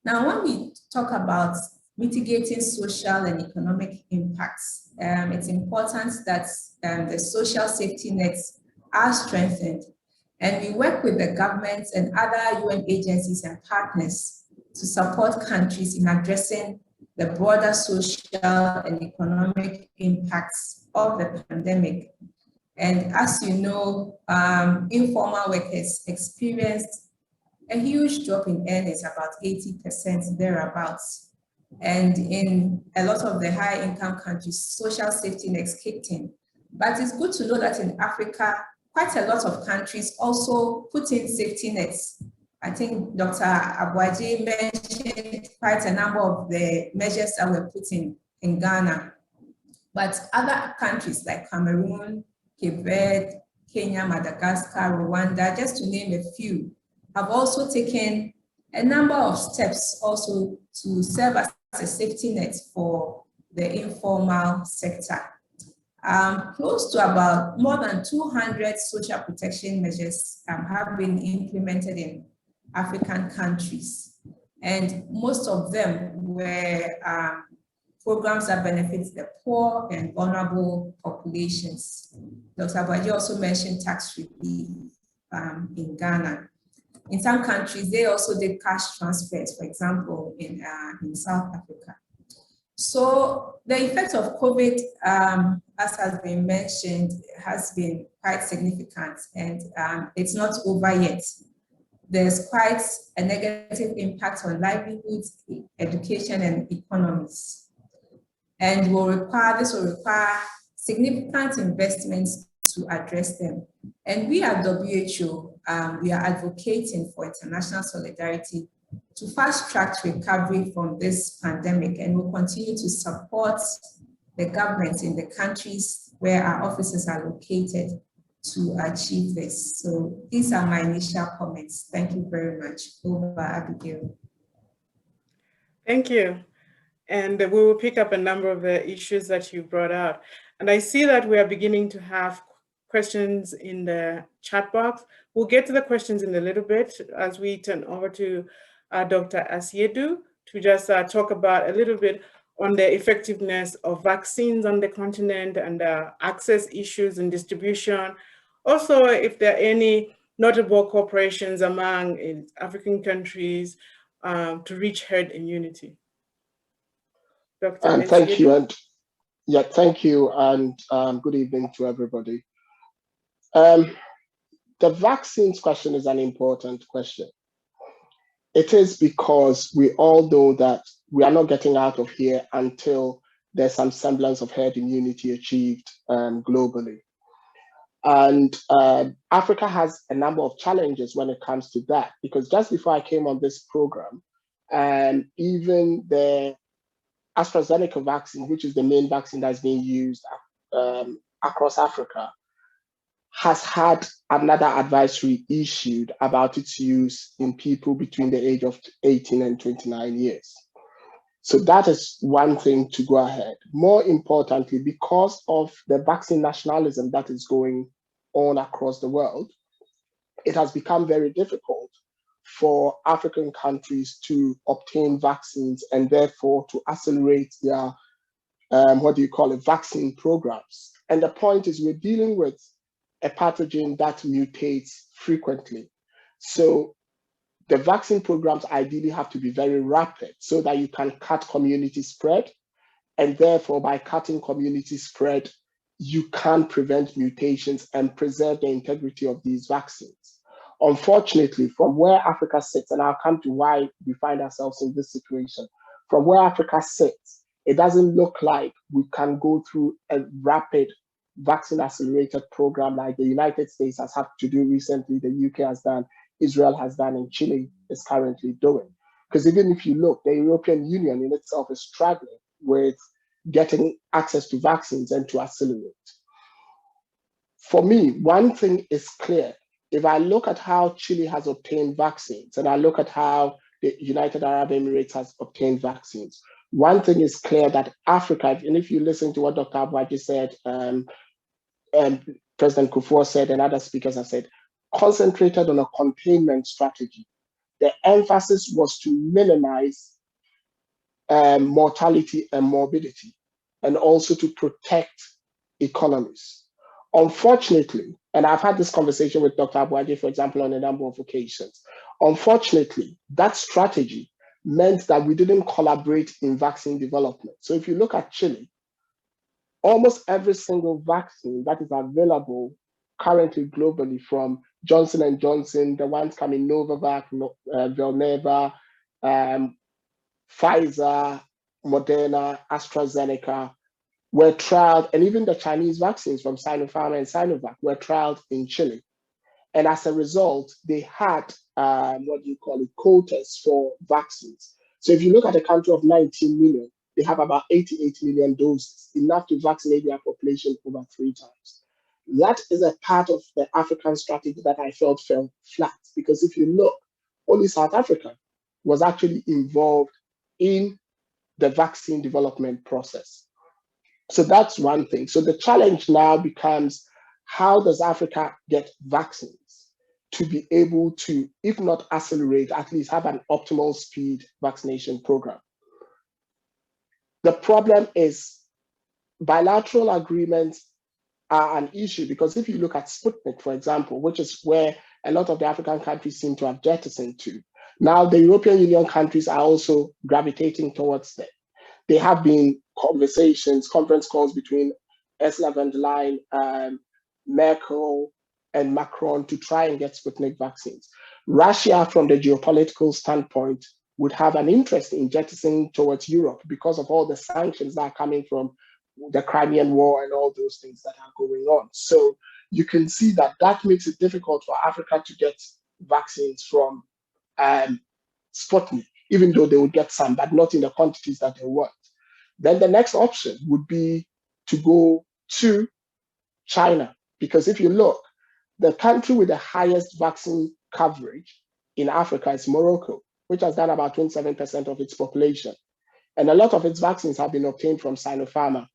Now, when we talk about mitigating social and economic impacts, it's important that the social safety nets are strengthened, and we work with the governments and other UN agencies and partners to support countries in addressing the broader social and economic impacts of the pandemic. And as you know, informal workers experienced a huge drop in earnings, about 80% thereabouts. And in a lot of the high income countries, social safety nets kicked in. But it's good to know that in Africa, quite a lot of countries also put in safety nets. I think Dr. Abuaji mentioned quite a number of the measures that were put in Ghana. But other countries like Cameroon, Cape Verde, Kenya, Madagascar, Rwanda, just to name a few, have also taken a number of steps also to serve as a safety net for the informal sector. Close to about more than 200 social protection measures have been implemented in African countries. And most of them were programs that benefit the poor and vulnerable populations. Dr. Abuaji also mentioned tax relief in Ghana. In some countries, they also did cash transfers, for example, in South Africa. So the effect of COVID, as has been mentioned, has been quite significant, and it's not over yet. There's quite a negative impact on livelihoods, education, and economies. And this will require significant investments to address them. And we at WHO, we are advocating for international solidarity to fast-track recovery from this pandemic, and we'll continue to support the governments in the countries where our offices are located to achieve this. So these are my initial comments. Thank you very much. Over, Abigail. Thank you. And we will pick up a number of the issues that you brought out. And I see that we are beginning to have questions in the chat box. We'll get to the questions in a little bit as we turn over to Dr. Asiedu to just talk about a little bit on the effectiveness of vaccines on the continent and access issues and distribution. Also, if there are any notable cooperations among African countries to reach herd immunity. Dr. And thank you, and yeah, thank you, and good evening to everybody. The vaccines question is an important question. It is because we all know that we are not getting out of here until there's some semblance of herd immunity achieved globally. And Africa has a number of challenges when it comes to that, because just before I came on this program, even the AstraZeneca vaccine, which is the main vaccine that's being used across Africa, has had another advisory issued about its use in people between the age of 18 and 29 years. So that is one thing to go ahead. More importantly, because of the vaccine nationalism that is going on across the world, it has become very difficult for African countries to obtain vaccines and therefore to accelerate their, vaccine programs. And the point is we're dealing with a pathogen that mutates frequently. So the vaccine programs ideally have to be very rapid so that you can cut community spread. And therefore, by cutting community spread, you can prevent mutations and preserve the integrity of these vaccines. Unfortunately, from where Africa sits, and I'll come to why we find ourselves in this situation, from where Africa sits, it doesn't look like we can go through a rapid vaccine accelerated program like the United States has had to do recently, the UK has done, Israel has done, and Chile is currently doing. Because even if you look, the European Union in itself is struggling with getting access to vaccines and to accelerate. For me, one thing is clear. If I look at how Chile has obtained vaccines and I look at how the United Arab Emirates has obtained vaccines, one thing is clear that Africa, and if you listen to what Dr. Abwaji said, President Kufuor said, and other speakers have said, concentrated on a containment strategy. The emphasis was to minimize mortality and morbidity, and also to protect economies. Unfortunately, and I've had this conversation with Dr. Abwaji, for example, on a number of occasions. Unfortunately, that strategy meant that we didn't collaborate in vaccine development. So if you look at Chile, almost every single vaccine that is available currently globally, from Johnson & Johnson, the ones coming Novavax, Valneva, Pfizer, Moderna, AstraZeneca, were trialed, and even the Chinese vaccines from Sinopharm and Sinovac were trialed in Chile. And as a result, they had, quotas for vaccines. So if you look at a country of 19 million, they have about 88 million doses, enough to vaccinate their population over 3 times. That is a part of the African strategy that I felt fell flat, because if you look, only South Africa was actually involved in the vaccine development process. So that's one thing. So the challenge now becomes, how does Africa get vaccines to be able to, if not accelerate, at least have an optimal speed vaccination program? The problem is bilateral agreements are an issue, because if you look at Sputnik, for example, which is where a lot of the African countries seem to have jettisoned to, now the European Union countries are also gravitating towards them. There have been conference calls between Ursula von der Leyen, Merkel, and Macron to try and get Sputnik vaccines. Russia, from the geopolitical standpoint, would have an interest in jettisoning towards Europe because of all the sanctions that are coming from the Crimean War and all those things that are going on. So you can see that that makes it difficult for Africa to get vaccines from Sputnik, even though they would get some, but not in the quantities that they want. Then the next option would be to go to China, because if you look, the country with the highest vaccine coverage in Africa is Morocco, which has done about 27% of its population. And a lot of its vaccines have been obtained from Sinopharm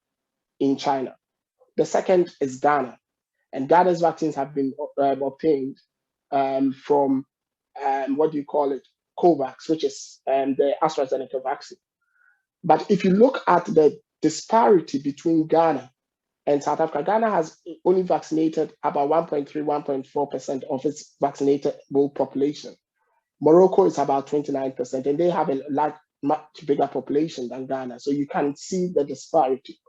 in China. The second is Ghana, and Ghana's vaccines have been obtained from COVAX, which is the AstraZeneca vaccine. But if you look at the disparity between Ghana and South Africa, Ghana has only vaccinated about 1.3, 1.4% of its vaccinatable population. Morocco is about 29%, and they have a much bigger population than Ghana. So you can see the disparity.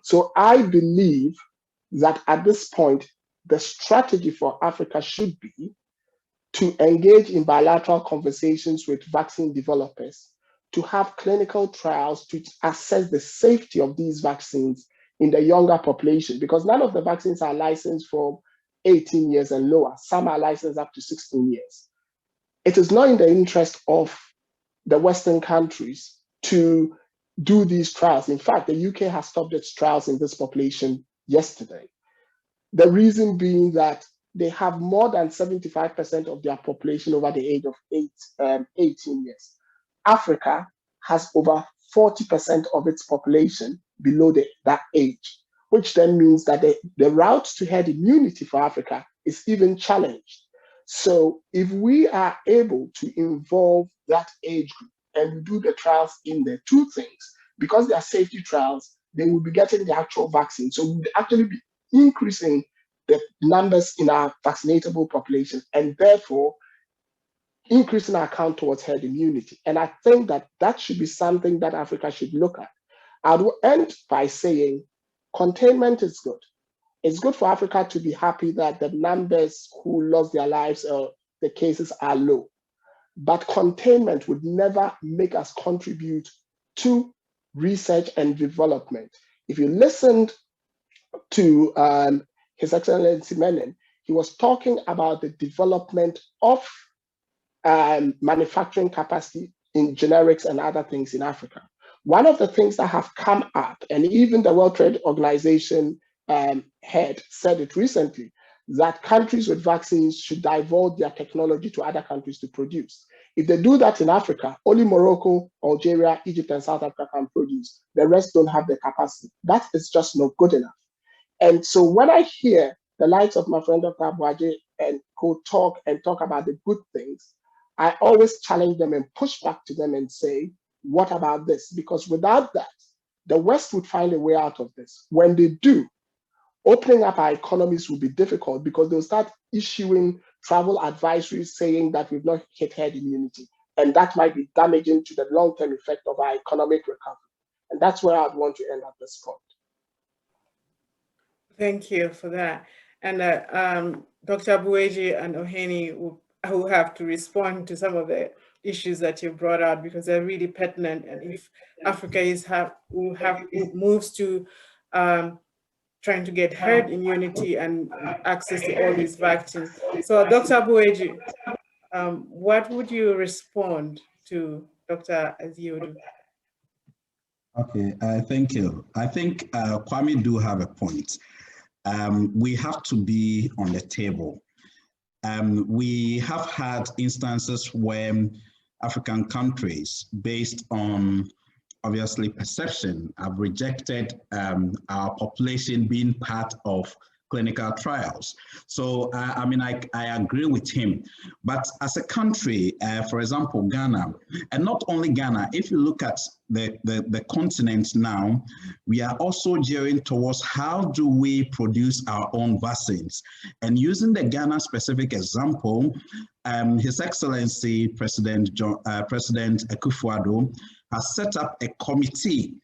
So I believe that at this point, the strategy for Africa should be to engage in bilateral conversations with vaccine developers, to have clinical trials to assess the safety of these vaccines in the younger population, because none of the vaccines are licensed for 18 years and lower. Some are licensed up to 16 years. It is not in the interest of the Western countries to do these trials. In fact, the UK has stopped its trials in this population yesterday. The reason being that they have more than 75% of their population over the age of 18 years. Africa has over 40% of its population below that age, which then means that the route to herd immunity for Africa is even challenged. So if we are able to involve that age group and do the trials in the 2 things, because they are safety trials, they will be getting the actual vaccine. So we'll actually be increasing the numbers in our vaccinatable population, and therefore increasing our count towards herd immunity. And I think that that should be something that Africa should look at. I will end by saying containment is good. It's good for Africa to be happy that the numbers who lost their lives or the cases are low. But containment would never make us contribute to research and development. If you listened to His Excellency Menem, he was talking about the development of manufacturing capacity in generics and other things in Africa. One of the things that have come up, and even the World Trade Organization head said it recently, that countries with vaccines should divulge their technology to other countries to produce. If they do that in Africa, only Morocco, Algeria, Egypt, and South Africa can produce. The rest don't have the capacity. That is just not good enough. And so when I hear the likes of my friend Dr. Abuaje and talk about the good things, I always challenge them and push back to them and say, what about this? Because without that, the West would find a way out of this. When they do, opening up our economies will be difficult because they'll start issuing travel advisories saying that we've not hit herd immunity. And that might be damaging to the long-term effect of our economic recovery. And that's where I'd want to end at this point. Thank you for that. And Dr. Abuaje and Oheni will have to respond to some of the issues that you brought out because they're really pertinent. And if Africa moves to trying to get herd immunity and access to all these vaccines. So Dr. Abuaje, what would you respond to Dr. Aziodu? Okay, thank you. I think Kwame do have a point. We have to be on the table. We have had instances where African countries, based on obviously perception, have rejected our population being part of clinical trials. So, I mean, I agree with him. But as a country, for example, Ghana, and not only Ghana, if you look at the continent now, we are also gearing towards how do we produce our own vaccines. And using the Ghana specific example, His Excellency President Akufo-Addo has set up a committee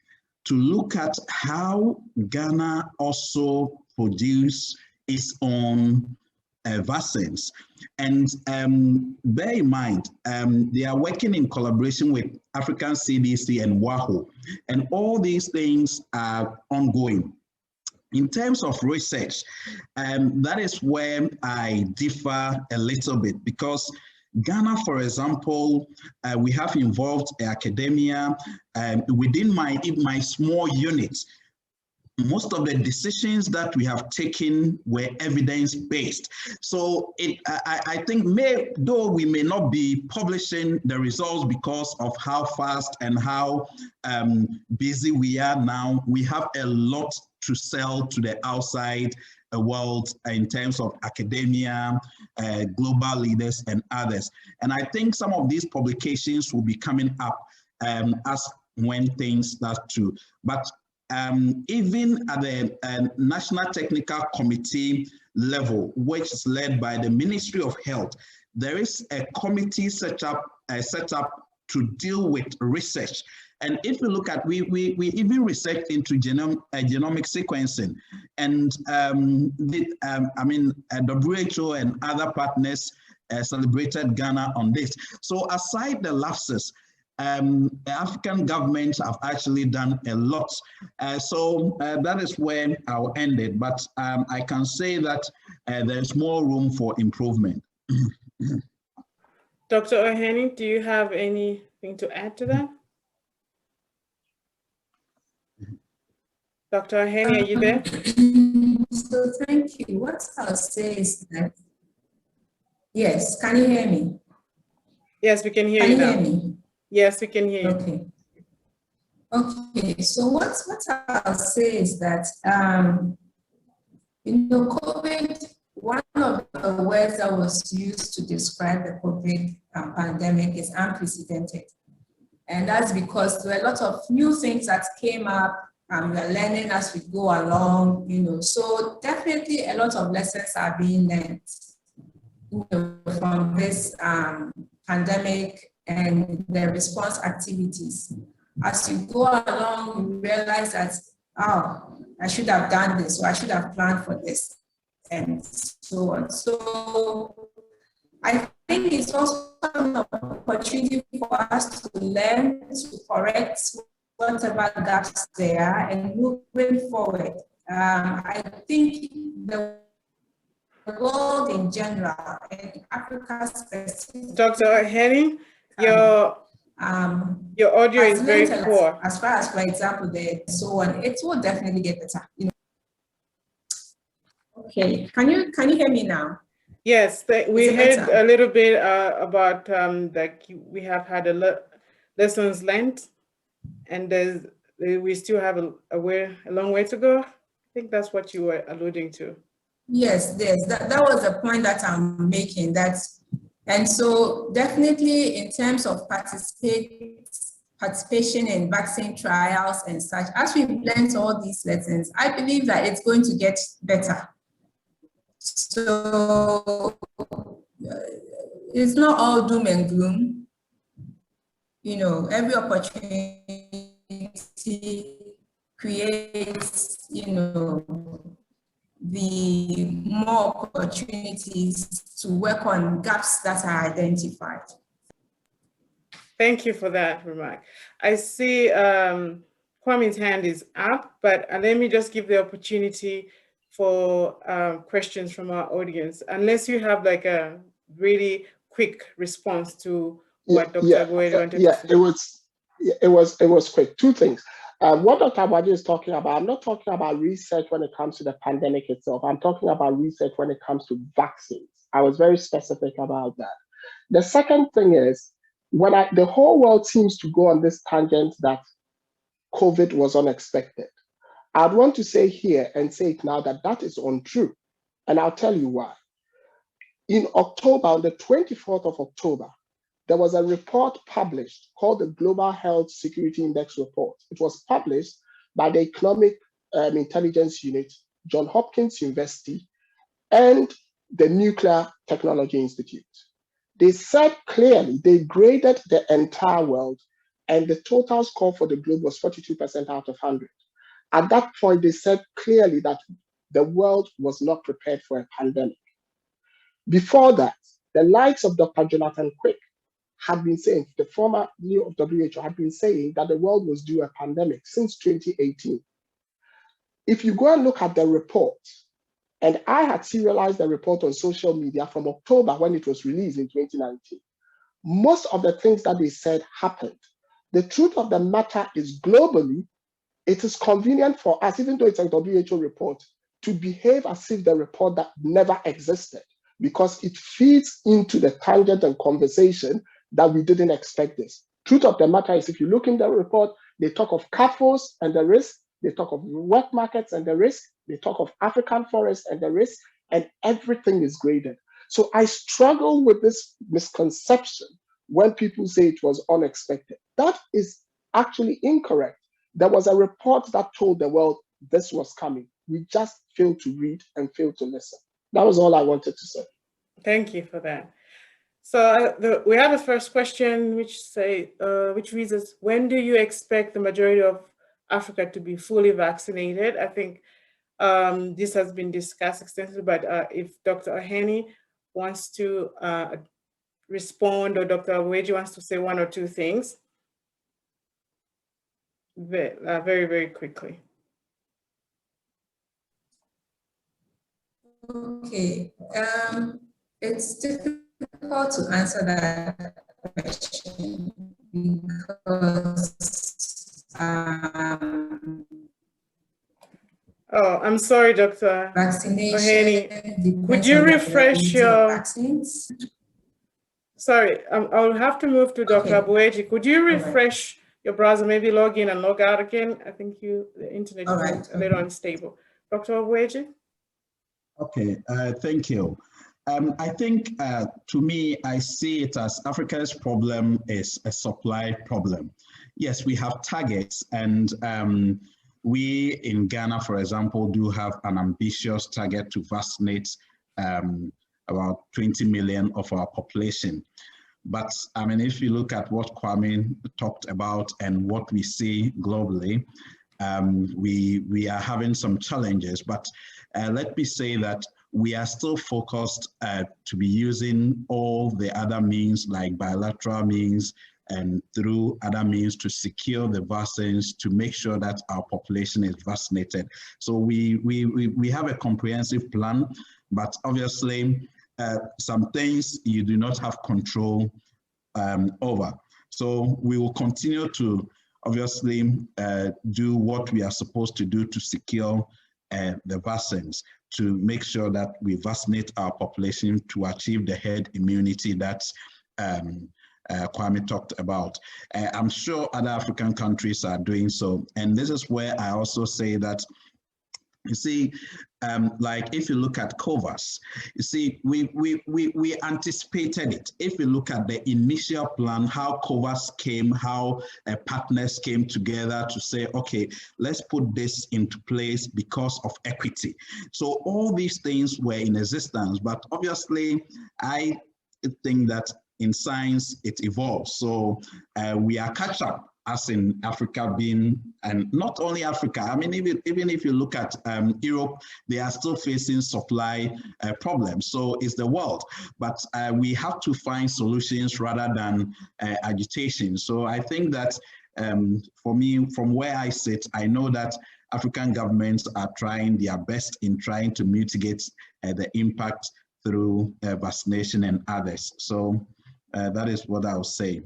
to look at how Ghana also produce its own vaccines. And bear in mind, they are working in collaboration with African CDC and WAHO, and all these things are ongoing. In terms of research, that is where I differ a little bit, because Ghana, for example, we have involved academia within my small unit. Most of the decisions that we have taken were evidence-based. So I think though we may not be publishing the results because of how fast and how busy we are now, we have a lot to sell to the outside world in terms of academia, global leaders and others. And I think some of these publications will be coming up as when things start to, but even at the National Technical Committee level, which is led by the Ministry of Health, there is a committee set up to deal with research. And if you look at, we even research into genomic sequencing, and WHO and other partners celebrated Ghana on this. So aside the lapses, African governments have actually done a lot. So that is where I'll end it. But I can say that there's more room for improvement. Dr. Oheni, do you have anything to add to that? Dr. Oheni, are you there? So thank you. What I'll say is that, yes, can you hear me? Yes, we can hear you now. Can you hear me? Yes, we can hear you. Okay. Okay, so what I'll say is that, COVID, one of the words that was used to describe the COVID pandemic is unprecedented. And that's because there were a lot of new things that came up, we are learning as we go along, so definitely a lot of lessons are being learned from this pandemic and the response activities. As you go along, you realize that, oh, I should have done this, or I should have planned for this, and so on. So I think it's also an opportunity for us to learn, to correct whatever gaps there are, and moving forward. I think the world in general, and Africa specifically. Dr. Oheni, your Your audio is very learned a lot. poor. As far as, for example, the so on, it will definitely get better. You know. Okay, can you hear me now? Yes, we heard a little bit about that we have had lessons learned, and we still have a long way to go. I think that's what you were alluding to. Yes, that was the point that I'm making. And so definitely in terms of participation in vaccine trials and such, as we've learned all these lessons, I believe that it's going to get better. So it's not all doom and gloom. You know, every opportunity creates, you know, the more opportunities to work on gaps that are identified. Thank you for that remark. I see Kwame's hand is up, but let me just give the opportunity for questions from our audience, unless you have like a really quick response to what Dr. Agwede wanted to say. It was quick. Two things. What Dr. Agwede is talking about, I'm not talking about research when it comes to the pandemic itself. I'm talking about research when it comes to vaccines. I was very specific about that. The second thing is, when the whole world seems to go on this tangent that COVID was unexpected, I'd want to say here and say it now that that is untrue. And I'll tell you why. In October, on the 24th of October, there was a report published called the Global Health Security Index Report. It was published by the Economic Intelligence Unit, Johns Hopkins University, and the Nuclear Technology Institute. They said clearly, they graded the entire world, and the total score for the globe was 42% out of 100. At that point, they said clearly that the world was not prepared for a pandemic. Before that, the likes of Dr. Jonathan Quick had been saying, the former leader of WHO had been saying that the world was due a pandemic since 2018. If you go and look at the report, and I had serialized the report on social media from October when it was released in 2019, most of the things that they said happened. The truth of the matter is globally, it is convenient for us, even though it's a WHO report, to behave as if the report that never existed, because it feeds into the tangent and conversation that we didn't expect this. Truth of the matter is, if you look in the report, they talk of CAFOs and the risk, they talk of wet markets and the risk, they talk of African forests and the risk, and everything is graded. So I struggle with this misconception when people say it was unexpected. That is actually incorrect. There was a report that told the world this was coming. We just failed to read and failed to listen. That was all I wanted to say. Thank you for that. So we have a first question which reads as, when do you expect the majority of Africa to be fully vaccinated? I think this has been discussed extensively, but if Dr. Ohene wants to respond, or Dr. Agwede wants to say one or two things, very, very quickly. Okay, it's difficult to answer that question because oh, I'm sorry, Dr. Ohene. Could you refresh your vaccines? Sorry, I'll have to move to Dr. Agwede. Could you refresh your browser, maybe log in and log out again? I think the internet is a little unstable. Dr. Agwede? Okay, thank you. I think to me, I see it as Africa's problem is a supply problem. Yes, we have targets, and we in Ghana, for example, do have an ambitious target to vaccinate about 20 million of our population. But I mean, if you look at what Kwame talked about and what we see globally, we are having some challenges. But let me say that we are still focused to be using all the other means, like bilateral means and through other means, to secure the vaccines, to make sure that our population is vaccinated. So we have a comprehensive plan, but obviously some things you do not have control over. So we will continue to obviously do what we are supposed to do to secure the vaccines, to make sure that we vaccinate our population to achieve the herd immunity that Kwame talked about. I'm sure other African countries are doing so. And this is where I also say that, you see, like if you look at COVAX, you see, we anticipated it. If you look at the initial plan, how COVAX came, how partners came together to say, okay, let's put this into place because of equity. So all these things were in existence, but obviously I think that in science it evolves. So we are catch up, as in Africa being, and not only Africa, I mean, even if you look at Europe, they are still facing supply problems. So it's the world, but we have to find solutions rather than agitation. So I think that for me, from where I sit, I know that African governments are trying their best in trying to mitigate the impact through vaccination and others. So that is what I would say.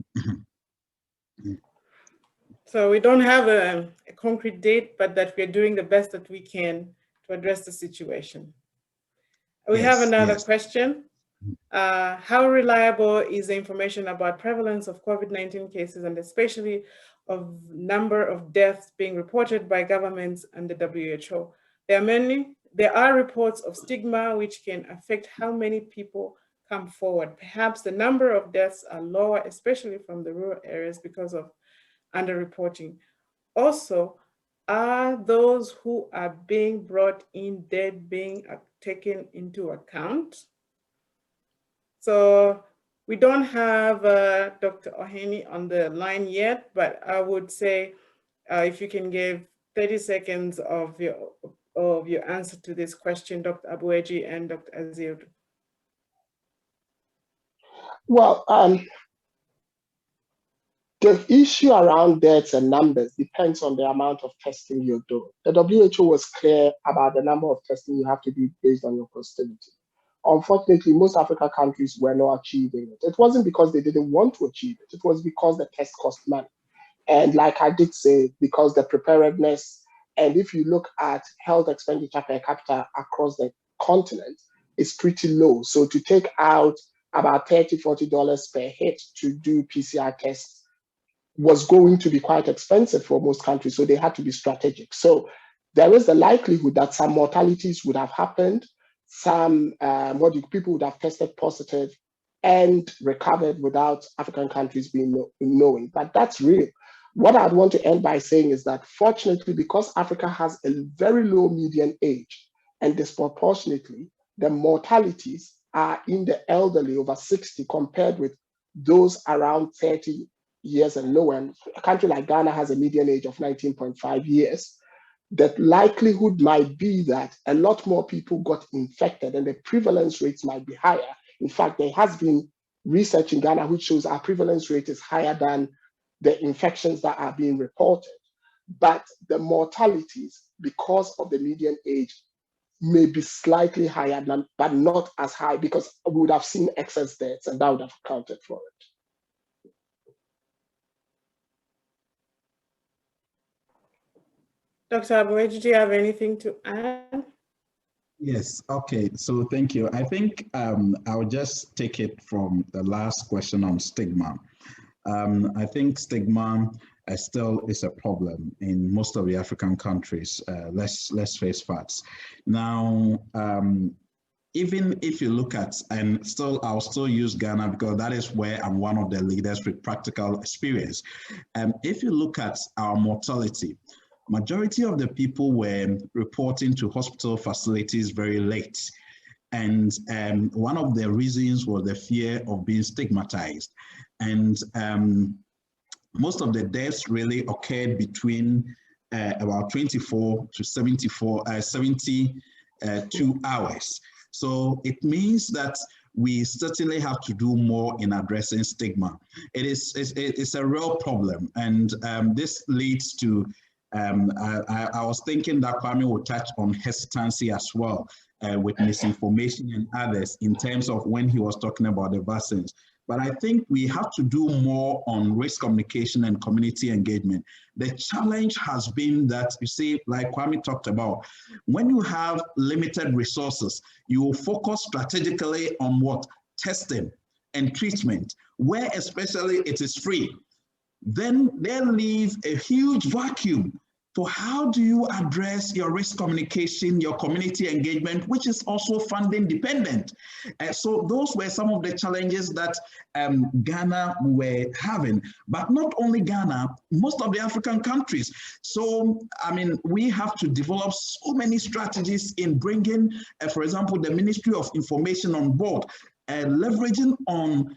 So we don't have a concrete date, but that we're doing the best that we can to address the situation. We have another question. How reliable is the information about prevalence of COVID-19 cases, and especially of number of deaths being reported by governments and the WHO? There are reports of stigma which can affect how many people come forward. Perhaps the number of deaths are lower, especially from the rural areas, because of underreporting. Also, are those who are being brought in dead being taken into account? So we don't have Dr. Oheni on the line yet, but I would say if you can give 30 seconds of your answer to this question, Dr. Abueji and Dr. Aziedu. Well, the issue around deaths and numbers depends on the amount of testing you're doing. The WHO was clear about the number of testing you have to do based on your positivity. Unfortunately, most African countries were not achieving it. It wasn't because they didn't want to achieve it. It was because the test cost money. And like I did say, because the preparedness, and if you look at health expenditure per capita across the continent, it's pretty low. So to take out about $30, $40 per hit to do PCR tests was going to be quite expensive for most countries, so they had to be strategic. So there is the likelihood that some mortalities would have happened, some people would have tested positive and recovered without African countries being knowing, but that's real. What I'd want to end by saying is that fortunately, because Africa has a very low median age, and disproportionately, the mortalities are in the elderly over 60 compared with those around 30 years and lower. And a country like Ghana has a median age of 19.5 years. The likelihood might be that a lot more people got infected and the prevalence rates might be higher. In fact, there has been research in Ghana which shows our prevalence rate is higher than the infections that are being reported. But the mortalities, because of the median age, may be slightly higher, but not as high, because we would have seen excess deaths and that would have accounted for it. Dr. Abueji, do you have anything to add? Yes, okay, so thank you. I think I'll just take it from the last question on stigma. I think stigma still is a problem in most of the African countries. Let's face facts. Now, even if you look at, and I'll still use Ghana because that is where I'm one of the leaders with practical experience. If you look at our mortality, majority of the people were reporting to hospital facilities very late. And one of the reasons was the fear of being stigmatized. And most of the deaths really occurred between about 24 to 72 hours. So it means that we certainly have to do more in addressing stigma. It's a real problem. And this leads to, I was thinking that Kwame would touch on hesitancy as well with misinformation and others in terms of when he was talking about the vaccines. but I think we have to do more on risk communication and community engagement. The challenge has been that, you see, like Kwame talked about, when you have limited resources, you will focus strategically on what? Testing and treatment, where especially it is free. Then they leave a huge vacuum for how do you address your risk communication, your community engagement, which is also funding dependent. So those were some of the challenges that Ghana were having, but not only Ghana, most of the African countries. So, I mean, we have to develop so many strategies in bringing, for example, the Ministry of Information on board, leveraging on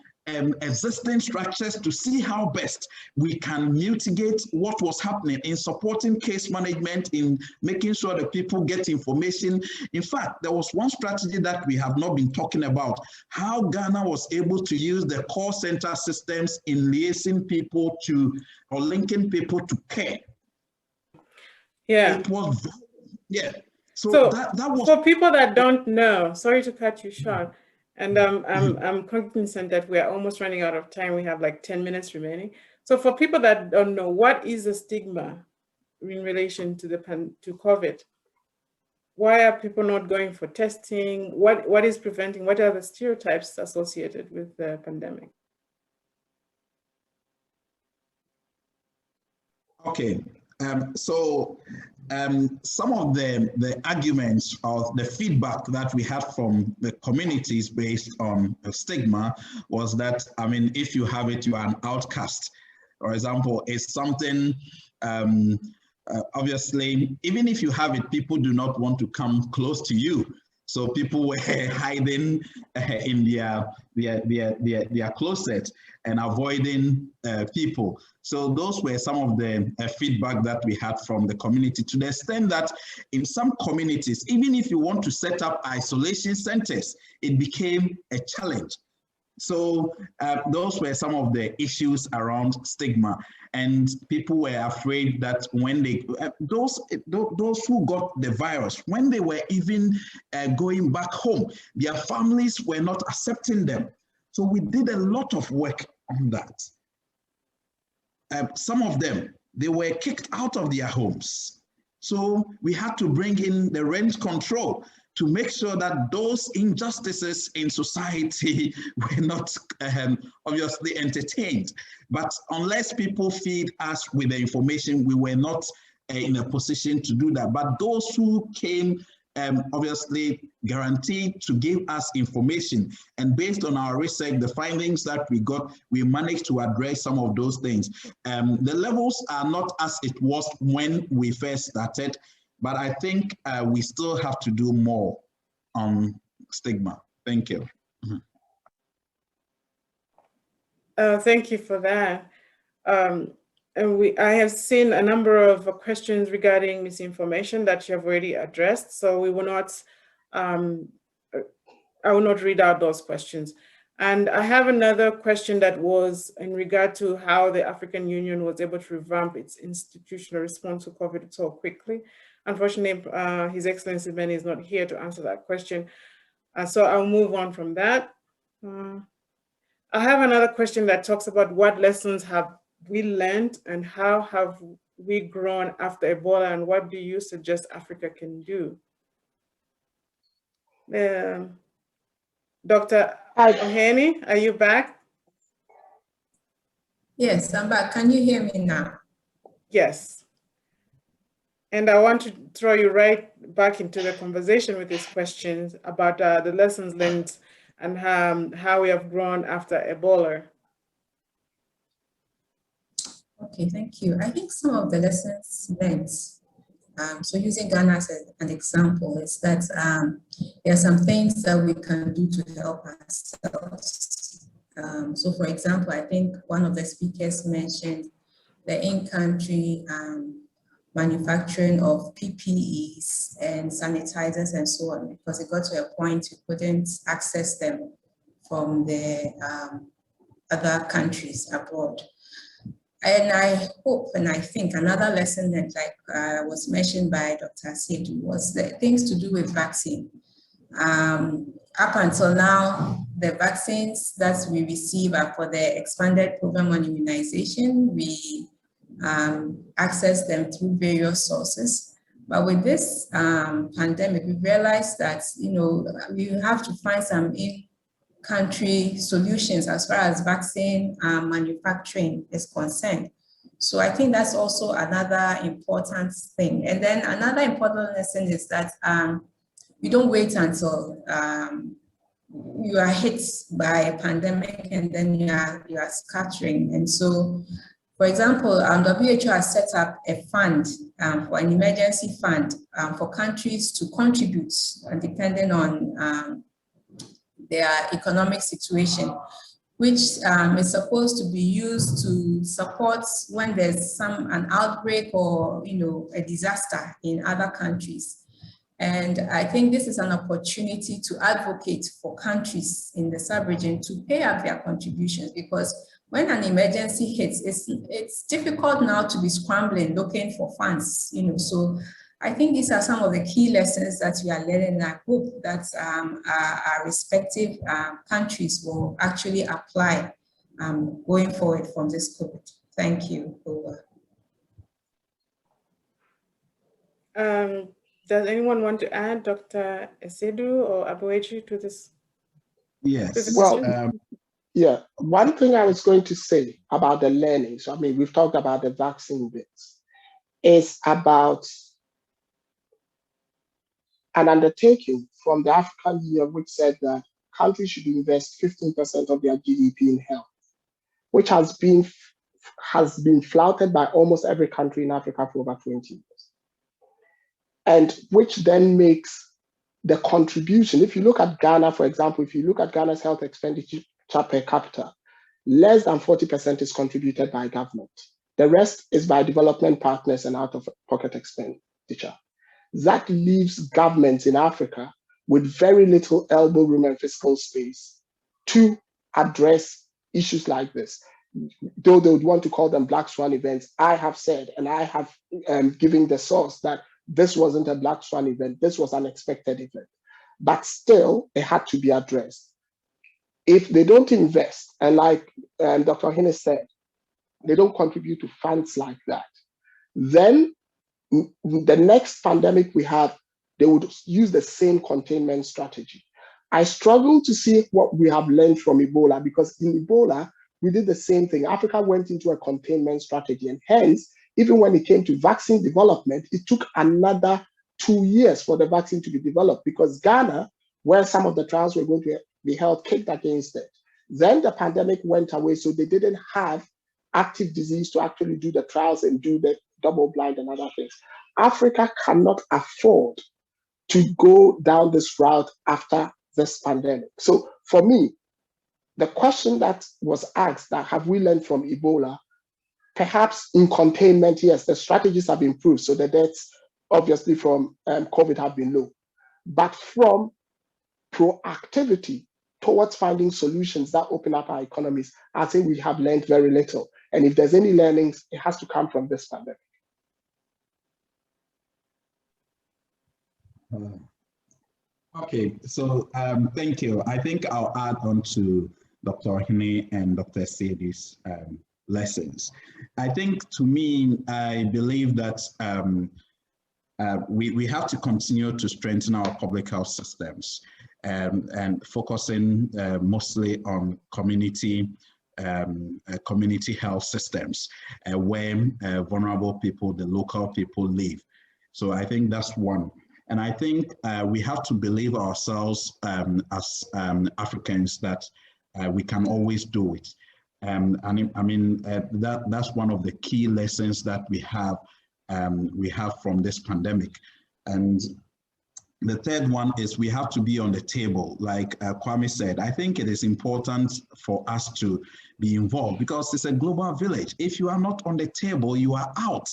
existing structures to see how best we can mitigate what was happening in supporting case management, in making sure that people get information. In fact, there was one strategy that we have not been talking about, how Ghana was able to use the call center systems in liaising people to, or linking people to care. Yeah. It was, yeah. So that was, for people that don't know, sorry to cut you short, and I'm cognizant that we're almost running out of time. We have like 10 minutes remaining. So for people that don't know, what is the stigma in relation to to COVID? Why are people not going for testing? What is preventing? What are the stereotypes associated with the pandemic? Okay. Some of the arguments or the feedback that we had from the communities based on stigma was that, I mean, if you have it, you are an outcast. For example, it's something, obviously, even if you have it, people do not want to come close to you. So people were hiding in their closet and avoiding people. So those were some of the feedback that we had from the community, to the extent that in some communities, even if you want to set up isolation centers, it became a challenge. So those were some of the issues around stigma, and people were afraid that when they, those who got the virus, when they were even going back home, their families were not accepting them. So we did a lot of work on that. Some of them, they were kicked out of their homes. So we had to bring in the rent control to make sure that those injustices in society were not obviously entertained. But unless people feed us with the information, we were not in a position to do that. But those who came obviously guaranteed to give us information. And based on our research, the findings that we got, we managed to address some of those things. The levels are not as it was when we first started, but I think we still have to do more on stigma. Thank you. Thank you for that. And I have seen a number of questions regarding misinformation that you have already addressed. So we will not, I will not read out those questions. And I have another question that was in regard to how the African Union was able to revamp its institutional response to COVID so quickly. Unfortunately, His Excellency Benny is not here to answer that question. So I'll move on from that. I have another question that talks about what lessons have we learned and how have we grown after Ebola, and what do you suggest Africa can do? Dr. Oheni, are you back? Yes, I'm back. Can you hear me now? Yes. And I want to throw you right back into the conversation with these questions about the lessons learned and how we have grown after Ebola. Okay, thank you. I think some of the lessons learned, so using Ghana as an example, is that there are some things that we can do to help ourselves. So for example, I think one of the speakers mentioned the in-country manufacturing of PPEs and sanitizers and so on, because it got to a point you couldn't access them from the other countries abroad. And I hope and I think another lesson that was mentioned by Dr. Asiedu was the things to do with vaccine. up until now, the vaccines that we receive are for the expanded program on immunization. We access them through various sources. But with this pandemic, we realized that, we have to find some in-country solutions as far as vaccine manufacturing is concerned. So I think that's also another important thing. And then another important lesson is that you don't wait until you are hit by a pandemic and then you are scattering. And so, for example, WHO has set up a fund for an emergency fund for countries to contribute depending on their economic situation, which is supposed to be used to support when there's an outbreak or a disaster in other countries. And I think this is an opportunity to advocate for countries in the sub-region to pay up their contributions, because when an emergency hits, it's difficult now to be scrambling, looking for funds, So I think these are some of the key lessons that we are learning. I hope that our respective countries will actually apply going forward from this COVID. Thank you. Over. Does anyone want to add, Dr. Esedu or Aboechi, to this? Yes. Well, yeah, one thing I was going to say about the learning, so we've talked about the vaccine bits, is about an undertaking from the African Union, which said that countries should invest 15% of their GDP in health, which has been flouted by almost every country in Africa for over 20 years. And which then makes the contribution, if you look at Ghana, for example, if you look at Ghana's health expenditure per capita, less than 40% is contributed by government. The rest is by development partners and out-of-pocket expenditure. That leaves governments in Africa with very little elbow room and fiscal space to address issues like this. Though they would want to call them black swan events, I have said, and I have given the source that this wasn't a black swan event, this was an unexpected event. But still, it had to be addressed. If they don't invest, and like Dr. Hine said, they don't contribute to funds like that, then the next pandemic we have, they would use the same containment strategy. I struggle to see what we have learned from Ebola, because in Ebola, we did the same thing. Africa went into a containment strategy, and hence, even when it came to vaccine development, it took another 2 years for the vaccine to be developed, because Ghana, where some of the trials were going to be held, kicked against it. Then the pandemic went away, so they didn't have active disease to actually do the trials and do the double blind and other things. Africa cannot afford to go down this route after this pandemic. So for me, the question that was asked, that have we learned from Ebola? Perhaps in containment, yes, the strategies have improved. So the deaths, obviously, from COVID have been low. But from proactivity towards finding solutions that open up our economies, I think we have learned very little. And if there's any learnings, it has to come from this pandemic. Okay, so thank you. I think I'll add on to Dr. Hine and Dr. Esedu's lessons. I think, to me, I believe that we have to continue to strengthen our public health systems and focusing mostly on community health systems where vulnerable people, the local people, live. So I think that's one. And I think we have to believe ourselves as Africans that we can always do it. And I mean, that's one of the key lessons that we have from this pandemic. And the third one is we have to be on the table. Like Kwame said, I think it is important for us to be involved because it's a global village. If you are not on the table, you are out.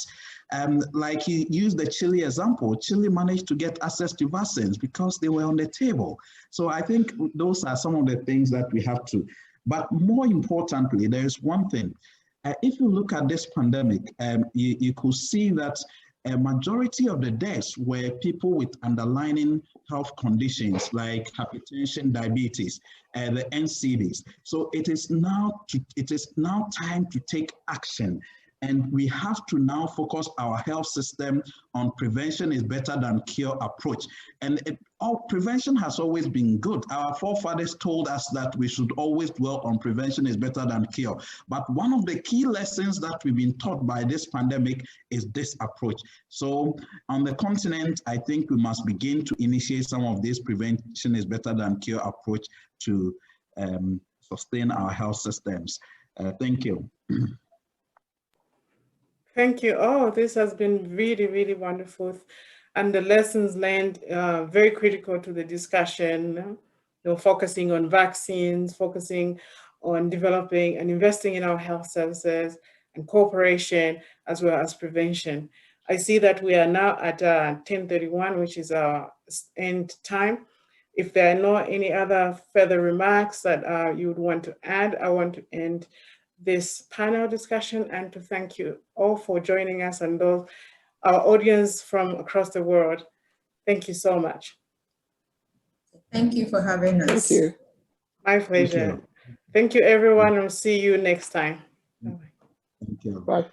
Like he used the Chile example, Chile managed to get access to vaccines because they were on the table. So I think those are some of the things that we have to. But more importantly, there is one thing. If you look at this pandemic, you could see that a majority of the deaths were people with underlying health conditions like hypertension, diabetes, the NCDs. So it is now time to take action. And we have to now focus our health system on prevention is better than cure approach. And prevention has always been good. Our forefathers told us that we should always dwell on prevention is better than cure. But one of the key lessons that we've been taught by this pandemic is this approach. So on the continent, I think we must begin to initiate some of this prevention is better than cure approach to sustain our health systems. Thank you. Thank you. Oh, this has been really, really wonderful. And the lessons learned very critical to the discussion, focusing on vaccines, focusing on developing and investing in our health services and cooperation, as well as prevention. I see that we are now at 10:31, which is our end time. If there are not any other further remarks that you would want to add, I want to end this panel discussion and to thank you all for joining us and those our audience from across the world. Thank you so much. Thank you for having us. Thank you. My pleasure. Thank you everyone, and see you next time. Bye-bye. Thank you. Bye.